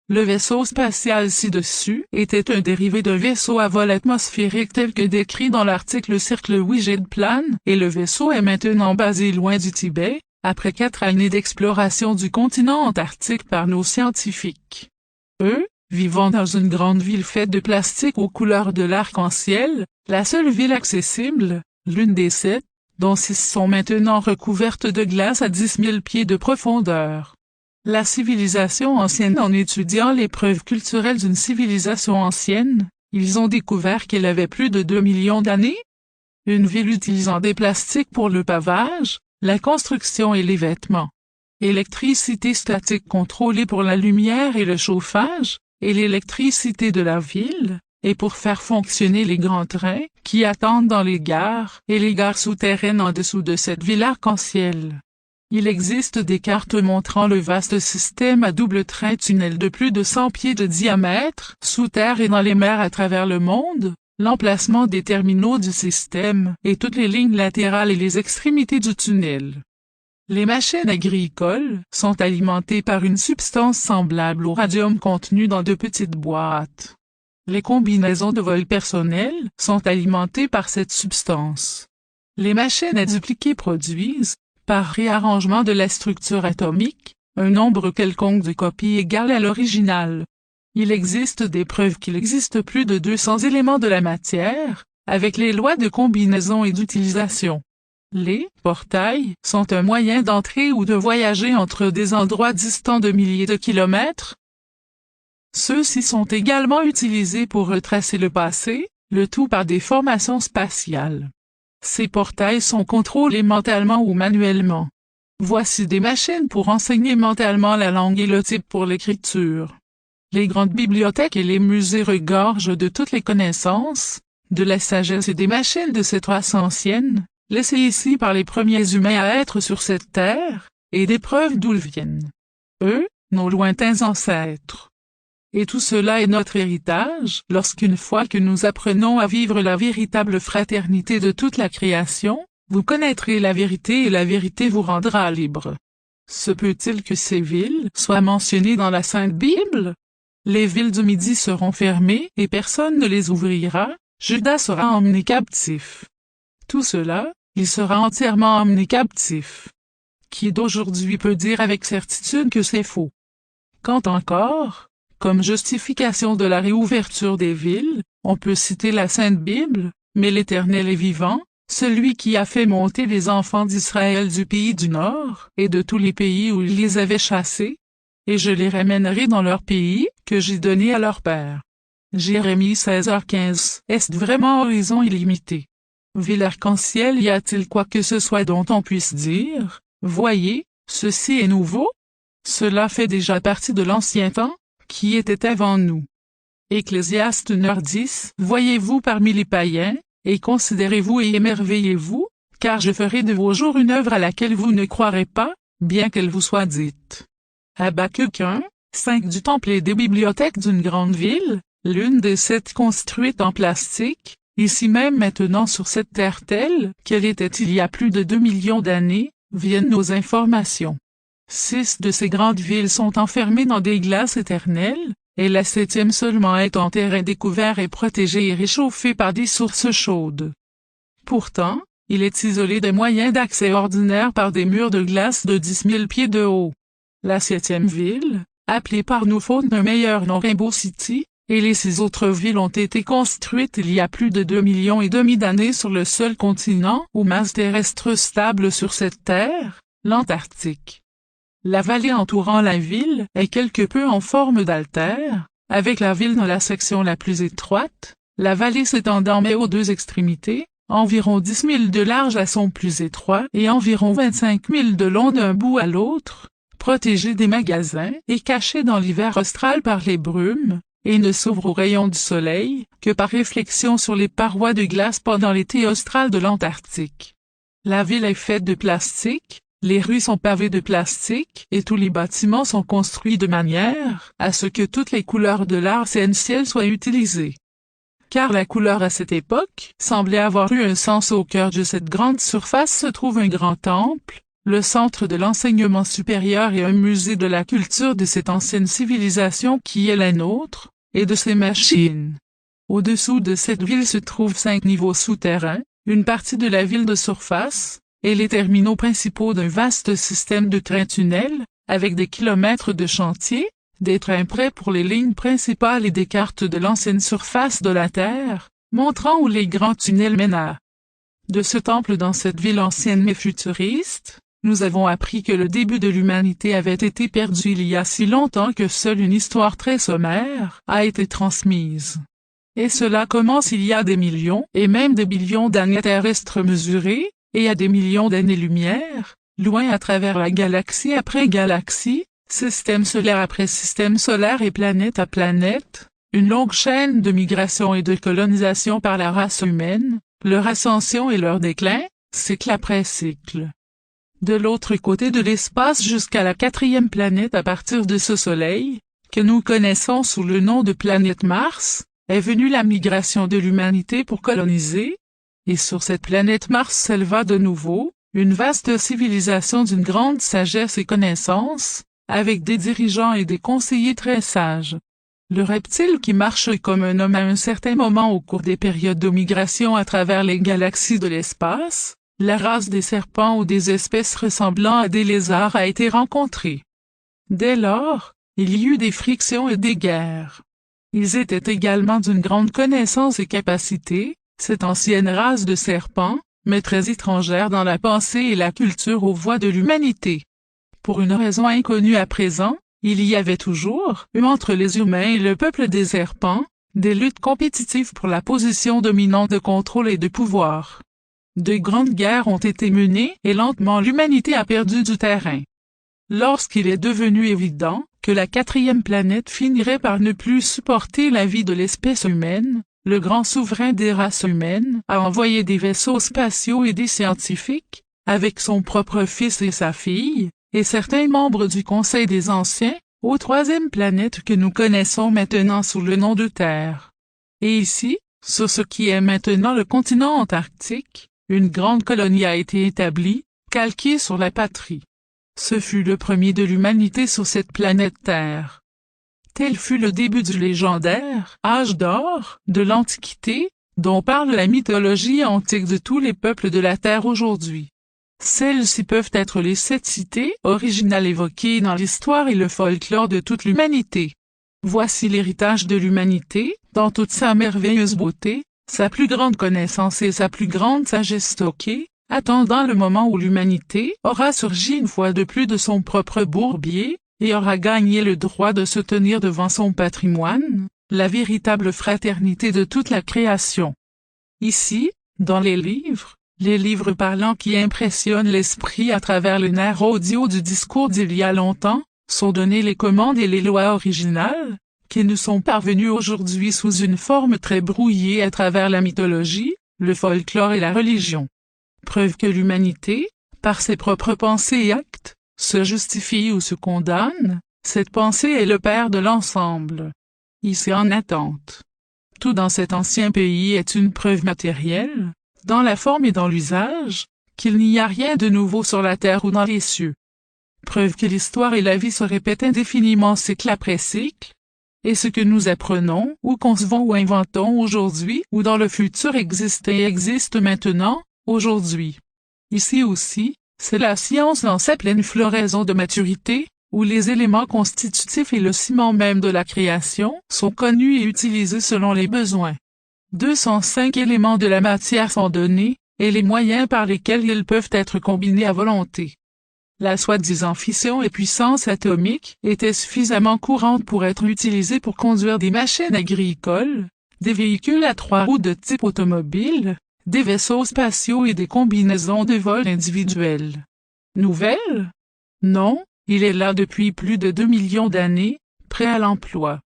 Le vaisseau spatial ci-dessus était un dérivé d'un vaisseau à vol atmosphérique tel que décrit dans l'article Circle Wigeld-Plan, et le vaisseau est maintenant basé loin du Tibet, après 4 années d'exploration du continent antarctique par nos scientifiques. Eux, vivant dans une grande ville faite de plastique aux couleurs de l'arc-en-ciel, la seule ville accessible, l'une des 7, dont 6 sont maintenant recouvertes de glace à 10 000 pieds de profondeur. La civilisation ancienne. En étudiant les preuves culturelles d'une civilisation ancienne, ils ont découvert qu'elle avait plus de 2 millions d'années. Une ville utilisant des plastiques pour le pavage, la construction et les vêtements. Électricité statique contrôlée pour la lumière et le chauffage, et l'électricité de la ville, et pour faire fonctionner les grands trains qui attendent dans les gares et les gares souterraines en dessous de cette ville arc-en-ciel. Il existe des cartes montrant le vaste système à double train-tunnel de plus de 100 pieds de diamètre, sous terre et dans les mers à travers le monde, l'emplacement des terminaux du système et toutes les lignes latérales et les extrémités du tunnel. Les machines agricoles sont alimentées par une substance semblable au radium contenue dans de petites boîtes. Les combinaisons de vol personnel sont alimentées par cette substance. Les machines à dupliquer produisent, par réarrangement de la structure atomique, un nombre quelconque de copies égal à l'original. Il existe des preuves qu'il existe plus de 200 éléments de la matière, avec les lois de combinaison et d'utilisation. Les portails sont un moyen d'entrer ou de voyager entre des endroits distants de milliers de kilomètres. Ceux-ci sont également utilisés pour retracer le passé, le tout par des formations spatiales. Ces portails sont contrôlés mentalement ou manuellement. Voici des machines pour enseigner mentalement la langue et le type pour l'écriture. Les grandes bibliothèques et les musées regorgent de toutes les connaissances, de la sagesse et des machines de cette race ancienne, laissées ici par les premiers humains à être sur cette terre, et des preuves d'où ils viennent. Eux, nos lointains ancêtres. Et tout cela est notre héritage, lorsqu'une fois que nous apprenons à vivre la véritable fraternité de toute la création, vous connaîtrez la vérité et la vérité vous rendra libre. Se peut-il que ces villes soient mentionnées dans la Sainte Bible? Les villes du Midi seront fermées et personne ne les ouvrira, Judas sera emmené captif. Tout cela, il sera entièrement emmené captif. Qui d'aujourd'hui peut dire avec certitude que c'est faux? Quand encore, comme justification de la réouverture des villes, on peut citer la Sainte Bible, mais l'Éternel est vivant, celui qui a fait monter les enfants d'Israël du pays du Nord et de tous les pays où il les avait chassés, et je les ramènerai dans leur pays que j'ai donné à leur père. Jérémie 16h15. Est-ce vraiment horizon illimité? Ville arc-en-ciel, y a-t-il quoi que ce soit dont on puisse dire, voyez, ceci est nouveau? Cela fait déjà partie de l'ancien temps, qui était avant nous. Ecclésiaste 1h10. Voyez-vous parmi les païens, et considérez-vous et émerveillez-vous, car je ferai de vos jours une œuvre à laquelle vous ne croirez pas, bien qu'elle vous soit dite. Habacuc 1, 5 Du temple et des bibliothèques d'une grande ville, l'une des 7 construites en plastique, ici même maintenant sur cette terre telle qu'elle était il y a plus de 2 millions d'années, viennent nos informations. 6 de ces grandes villes sont enfermées dans des glaces éternelles, et la 7e seulement est en terrain découvert et protégée et réchauffée par des sources chaudes. Pourtant, il est isolé des moyens d'accès ordinaires par des murs de glace de 10 000 pieds de haut. La 7e ville, appelée par nous faute d'un meilleur nom Rainbow City, et les 6 autres villes ont été construites il y a plus de 2,5 millions d'années sur le seul continent ou masse terrestre stable sur cette terre, l'Antarctique. La vallée entourant la ville est quelque peu en forme d'altère, avec la ville dans la section la plus étroite, la vallée s'étendant mais aux 2 extrémités, environ 10 000 de large à son plus étroit et environ 25 000 de long d'un bout à l'autre, protégée des magasins et cachée dans l'hiver austral par les brumes, et ne s'ouvre aux rayons du soleil que par réflexion sur les parois de glace pendant l'été austral de l'Antarctique. La ville est faite de plastique, les rues sont pavées de plastique et tous les bâtiments sont construits de manière à ce que toutes les couleurs de l'arc-en-ciel soient utilisées. Car la couleur à cette époque semblait avoir eu un sens. Au cœur de cette grande surface se trouve un grand temple, le centre de l'enseignement supérieur et un musée de la culture de cette ancienne civilisation qui est la nôtre, et de ses machines. Au-dessous de cette ville se trouvent 5 niveaux souterrains, une partie de la ville de surface, et les terminaux principaux d'un vaste système de trains-tunnels, avec des kilomètres de chantiers, des trains prêts pour les lignes principales et des cartes de l'ancienne surface de la Terre, montrant où les grands tunnels mènent à. De ce temple dans cette ville ancienne mais futuriste, nous avons appris que le début de l'humanité avait été perdu il y a si longtemps que seule une histoire très sommaire a été transmise. Et cela commence il y a des millions et même des billions d'années terrestres mesurées, et à des millions d'années-lumière, loin à travers la galaxie après galaxie, système solaire après système solaire et planète à planète, une longue chaîne de migration et de colonisation par la race humaine, leur ascension et leur déclin, cycle après cycle. De l'autre côté de l'espace jusqu'à la 4e planète à partir de ce Soleil, que nous connaissons sous le nom de planète Mars, est venue la migration de l'humanité pour coloniser, et sur cette planète Mars s'éleva de nouveau, une vaste civilisation d'une grande sagesse et connaissance, avec des dirigeants et des conseillers très sages. Le reptile qui marche comme un homme à un certain moment au cours des périodes de migration à travers les galaxies de l'espace, la race des serpents ou des espèces ressemblant à des lézards a été rencontrée. Dès lors, il y eut des frictions et des guerres. Ils étaient également d'une grande connaissance et capacité, cette ancienne race de serpents, mais très étrangère dans la pensée et la culture aux voies de l'humanité. Pour une raison inconnue à présent, il y avait toujours eu entre les humains et le peuple des serpents, des luttes compétitives pour la position dominante de contrôle et de pouvoir. De grandes guerres ont été menées et lentement l'humanité a perdu du terrain. Lorsqu'il est devenu évident que la 4e planète finirait par ne plus supporter la vie de l'espèce humaine, le grand souverain des races humaines a envoyé des vaisseaux spatiaux et des scientifiques, avec son propre fils et sa fille, et certains membres du Conseil des Anciens, aux 3e planète que nous connaissons maintenant sous le nom de Terre. Et ici, sur ce qui est maintenant le continent antarctique, une grande colonie a été établie, calquée sur la patrie. Ce fut le premier de l'humanité sur cette planète Terre. Tel fut le début du légendaire âge d'or de l'Antiquité, dont parle la mythologie antique de tous les peuples de la Terre aujourd'hui. Celles-ci peuvent être les 7 cités originales évoquées dans l'histoire et le folklore de toute l'humanité. Voici l'héritage de l'humanité, dans toute sa merveilleuse beauté, sa plus grande connaissance et sa plus grande sagesse stockée, attendant le moment où l'humanité aura surgi une fois de plus de son propre bourbier, et aura gagné le droit de se tenir devant son patrimoine, la véritable fraternité de toute la création. Ici, dans les livres parlants qui impressionnent l'esprit à travers le nerf audio du discours d'il y a longtemps, sont données les commandes et les lois originales, qui nous sont parvenues aujourd'hui sous une forme très brouillée à travers la mythologie, le folklore et la religion. Preuve que l'humanité, par ses propres pensées et actes, se justifie ou se condamne, cette pensée est le père de l'ensemble. Ici en attente. Tout dans cet ancien pays est une preuve matérielle, dans la forme et dans l'usage, qu'il n'y a rien de nouveau sur la terre ou dans les cieux. Preuve que l'histoire et la vie se répètent indéfiniment cycle après cycle, et ce que nous apprenons, ou concevons ou inventons aujourd'hui ou dans le futur existe et existe maintenant, aujourd'hui. Ici aussi, c'est la science dans sa pleine floraison de maturité, où les éléments constitutifs et le ciment même de la création sont connus et utilisés selon les besoins. 205 éléments de la matière sont donnés, et les moyens par lesquels ils peuvent être combinés à volonté. La soi-disant fission et puissance atomique était suffisamment courante pour être utilisée pour conduire des machines agricoles, des véhicules à 3 roues de type automobile, des vaisseaux spatiaux et des combinaisons de vol individuelles. Nouvelle? Non, il est là depuis plus de 2 millions d'années, prêt à l'emploi.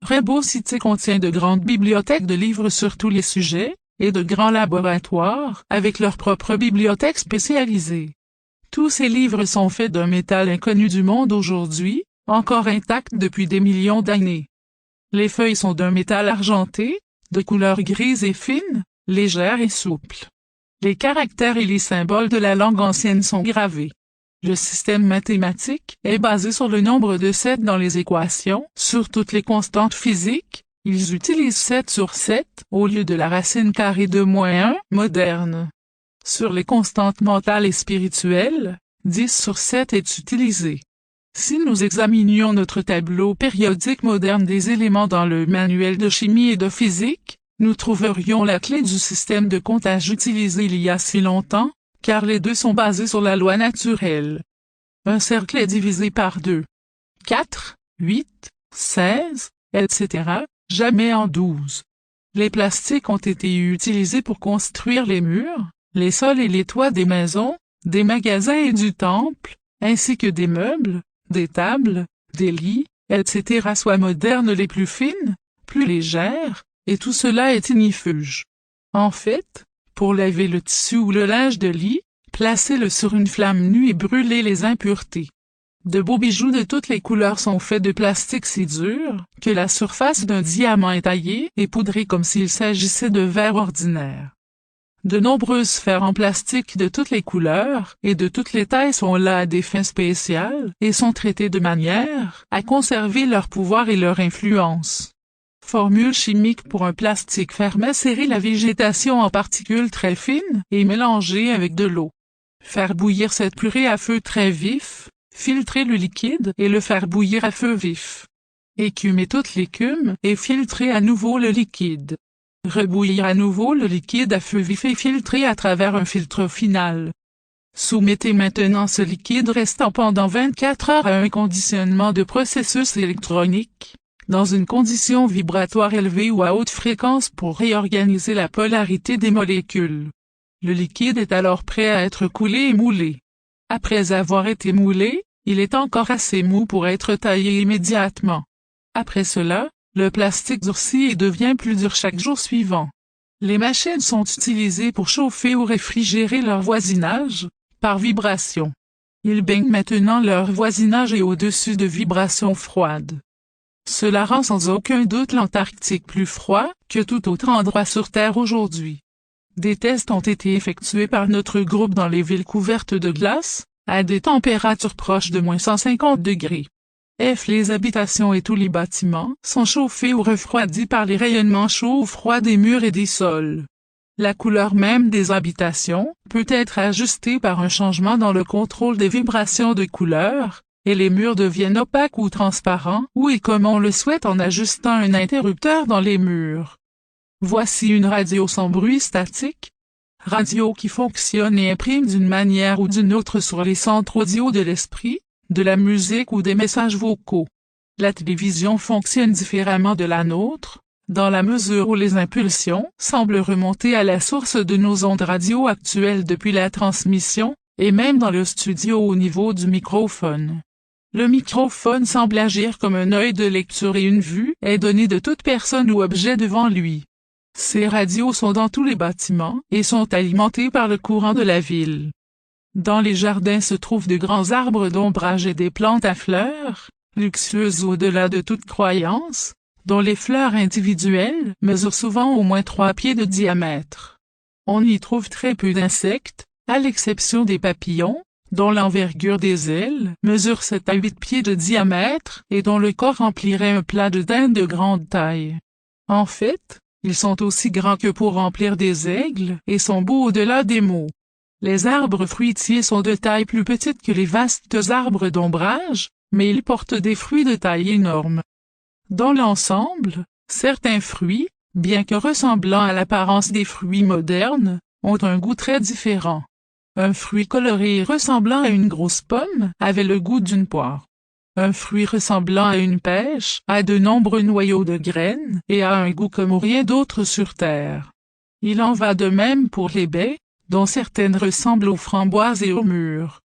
Rainbow City contient de grandes bibliothèques de livres sur tous les sujets, et de grands laboratoires avec leurs propres bibliothèques spécialisées. Tous ces livres sont faits d'un métal inconnu du monde aujourd'hui, encore intact depuis des millions d'années. Les feuilles sont d'un métal argenté, de couleur grise et fine, légère et souple. Les caractères et les symboles de la langue ancienne sont gravés. Le système mathématique est basé sur le nombre de 7 dans les équations, sur toutes les constantes physiques. Ils utilisent 7 sur 7 au lieu de la racine carrée de -1 moderne. Sur les constantes mentales et spirituelles, 10 sur 7 est utilisé. Si nous examinions notre tableau périodique moderne des éléments dans le manuel de chimie et de physique, nous trouverions la clé du système de comptage utilisé il y a si longtemps, car les deux sont basés sur la loi naturelle. Un cercle est divisé par 2, 4, 8, 16, etc., jamais en 12. Les plastiques ont été utilisés pour construire les murs, les sols et les toits des maisons, des magasins et du temple, ainsi que des meubles, des tables, des lits, etc. soient modernes les plus fines, plus légères, et tout cela est ignifuge. En fait, pour laver le tissu ou le linge de lit, placez-le sur une flamme nue et brûlez les impuretés. De beaux bijoux de toutes les couleurs sont faits de plastique si dur que la surface d'un diamant est taillée et poudrée comme s'il s'agissait de verre ordinaire. De nombreuses sphères en plastique de toutes les couleurs et de toutes les tailles sont là à des fins spéciales et sont traitées de manière à conserver leur pouvoir et leur influence. Formule chimique pour un plastique: faire macérer la végétation en particules très fines et mélanger avec de l'eau. Faire bouillir cette purée à feu très vif, filtrer le liquide et le faire bouillir à feu vif. Écumer toute l'écume et filtrer à nouveau le liquide. Rebouillir à nouveau le liquide à feu vif et filtrer à travers un filtre final. Soumettez maintenant ce liquide restant pendant 24 heures à un conditionnement de processus électronique, dans une condition vibratoire élevée ou à haute fréquence pour réorganiser la polarité des molécules. Le liquide est alors prêt à être coulé et moulé. Après avoir été moulé, il est encore assez mou pour être taillé immédiatement. Après cela, le plastique durcit et devient plus dur chaque jour suivant. Les machines sont utilisées pour chauffer ou réfrigérer leur voisinage, par vibration. Ils baignent maintenant leur voisinage et au-dessus de vibrations froides. Cela rend sans aucun doute l'Antarctique plus froid que tout autre endroit sur Terre aujourd'hui. Des tests ont été effectués par notre groupe dans les villes couvertes de glace, à des températures proches de -150 degrés. Les habitations et tous les bâtiments sont chauffés ou refroidis par les rayonnements chauds ou froids des murs et des sols. La couleur même des habitations peut être ajustée par un changement dans le contrôle des vibrations de couleur, et les murs deviennent opaques ou transparents, ou et comme on le souhaite en ajustant un interrupteur dans les murs. Voici une radio sans bruit statique. Radio qui fonctionne et imprime d'une manière ou d'une autre sur les centres audio de l'esprit, de la musique ou des messages vocaux. La télévision fonctionne différemment de la nôtre, dans la mesure où les impulsions semblent remonter à la source de nos ondes radio actuelles depuis la transmission, et même dans le studio au niveau du microphone. Le microphone semble agir comme un œil de lecture et une vue est donnée de toute personne ou objet devant lui. Ces radios sont dans tous les bâtiments et sont alimentées par le courant de la ville. Dans les jardins se trouvent de grands arbres d'ombrage et des plantes à fleurs, luxueuses au-delà de toute croyance, dont les fleurs individuelles mesurent souvent au moins 3 pieds de diamètre. On y trouve très peu d'insectes, à l'exception des papillons, dont l'envergure des ailes mesure 7 à 8 pieds de diamètre et dont le corps remplirait un plat de dinde de grande taille. En fait, ils sont aussi grands que pour remplir des aigles et sont beaux au-delà des mots. Les arbres fruitiers sont de taille plus petite que les vastes arbres d'ombrage, mais ils portent des fruits de taille énorme. Dans l'ensemble, certains fruits, bien que ressemblant à l'apparence des fruits modernes, ont un goût très différent. Un fruit coloré ressemblant à une grosse pomme avait le goût d'une poire. Un fruit ressemblant à une pêche a de nombreux noyaux de graines et a un goût comme rien d'autre sur terre. Il en va de même pour les baies, dont certaines ressemblent aux framboises et aux mûres.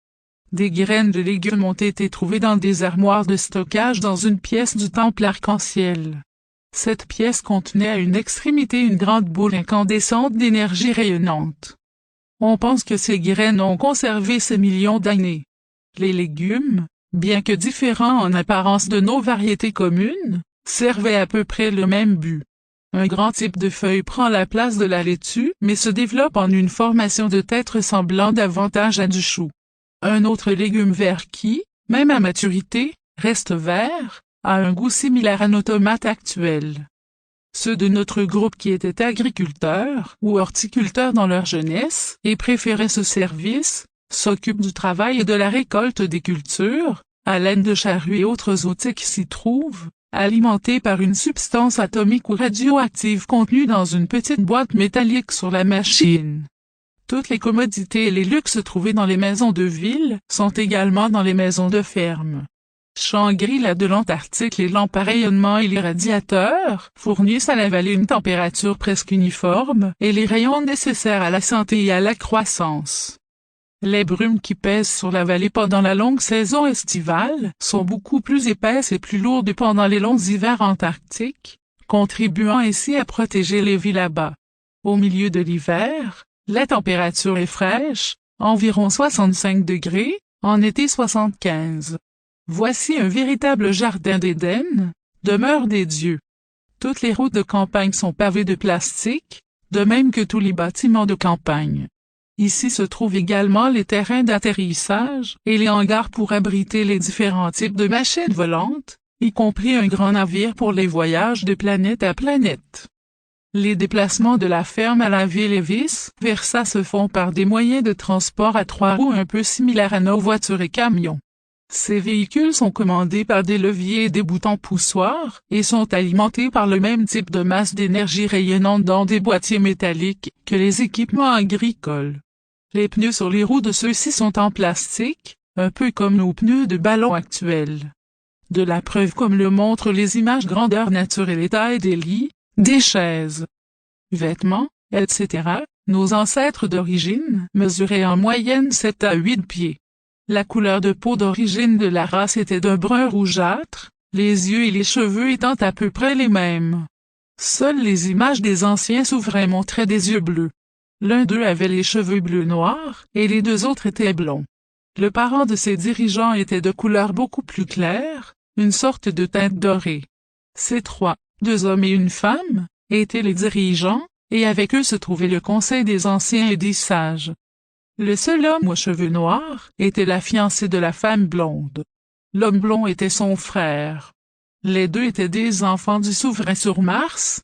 Des graines de légumes ont été trouvées dans des armoires de stockage dans une pièce du temple arc-en-ciel. Cette pièce contenait à une extrémité une grande boule incandescente d'énergie rayonnante. On pense que ces graines ont conservé ces millions d'années. Les légumes, bien que différents en apparence de nos variétés communes, servaient à peu près le même but. Un grand type de feuille prend la place de la laitue mais se développe en une formation de tête ressemblant davantage à du chou. Un autre légume vert qui, même à maturité, reste vert, a un goût similaire à nos tomates actuelles. Ceux de notre groupe qui étaient agriculteurs ou horticulteurs dans leur jeunesse et préféraient ce service, s'occupent du travail et de la récolte des cultures, à l'aide de charrues et autres outils qui s'y trouvent, alimentés par une substance atomique ou radioactive contenue dans une petite boîte métallique sur la machine. Toutes les commodités et les luxes trouvés dans les maisons de ville sont également dans les maisons de ferme. Shangri-La de l'Antarctique, les lampes à rayonnement et les radiateurs fournissent à la vallée une température presque uniforme et les rayons nécessaires à la santé et à la croissance. Les brumes qui pèsent sur la vallée pendant la longue saison estivale sont beaucoup plus épaisses et plus lourdes pendant les longs hivers antarctiques, contribuant ainsi à protéger les vies là-bas. Au milieu de l'hiver, la température est fraîche, environ 65 degrés, en été 75. Voici un véritable jardin d'Éden, demeure des dieux. Toutes les routes de campagne sont pavées de plastique, de même que tous les bâtiments de campagne. Ici se trouvent également les terrains d'atterrissage et les hangars pour abriter les différents types de machines volantes, y compris un grand navire pour les voyages de planète à planète. Les déplacements de la ferme à la ville et vice-versa se font par des moyens de transport à 3 roues un peu similaires à nos voitures et camions. Ces véhicules sont commandés par des leviers et des boutons poussoirs et sont alimentés par le même type de masse d'énergie rayonnante dans des boîtiers métalliques que les équipements agricoles. Les pneus sur les roues de ceux-ci sont en plastique, un peu comme nos pneus de ballon actuels. De la preuve comme le montrent les images grandeur nature et les tailles des lits, des chaises, vêtements, etc. Nos ancêtres d'origine mesuraient en moyenne 7 à 8 pieds. La couleur de peau d'origine de la race était d'un brun rougeâtre, les yeux et les cheveux étant à peu près les mêmes. Seules les images des anciens souverains montraient des yeux bleus. L'un d'eux avait les cheveux bleu-noirs, et les 2 autres étaient blonds. Le parent de ces dirigeants était de couleur beaucoup plus claire, une sorte de teinte dorée. Ces 3, 2 hommes et une femme, étaient les dirigeants, et avec eux se trouvait le conseil des anciens et des sages. Le seul homme aux cheveux noirs était la fiancée de la femme blonde. L'homme blond était son frère. Les 2 étaient des enfants du souverain sur Mars.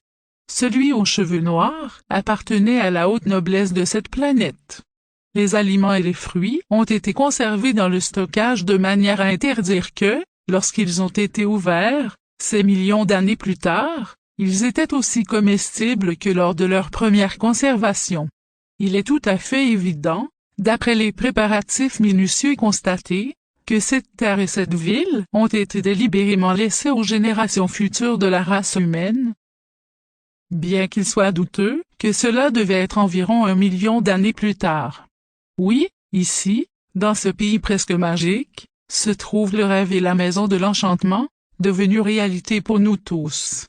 celui aux cheveux noirs, appartenait à la haute noblesse de cette planète. Les aliments et les fruits ont été conservés dans le stockage de manière à interdire que, lorsqu'ils ont été ouverts, ces millions d'années plus tard, ils étaient aussi comestibles que lors de leur première conservation. Il est tout à fait évident, d'après les préparatifs minutieux constatés, que cette terre et cette ville ont été délibérément laissées aux générations futures de la race humaine. Bien qu'il soit douteux, que cela devait être environ 1 million d'années plus tard. Oui, ici, dans ce pays presque magique, se trouve le rêve et la maison de l'enchantement, devenue réalité pour nous tous.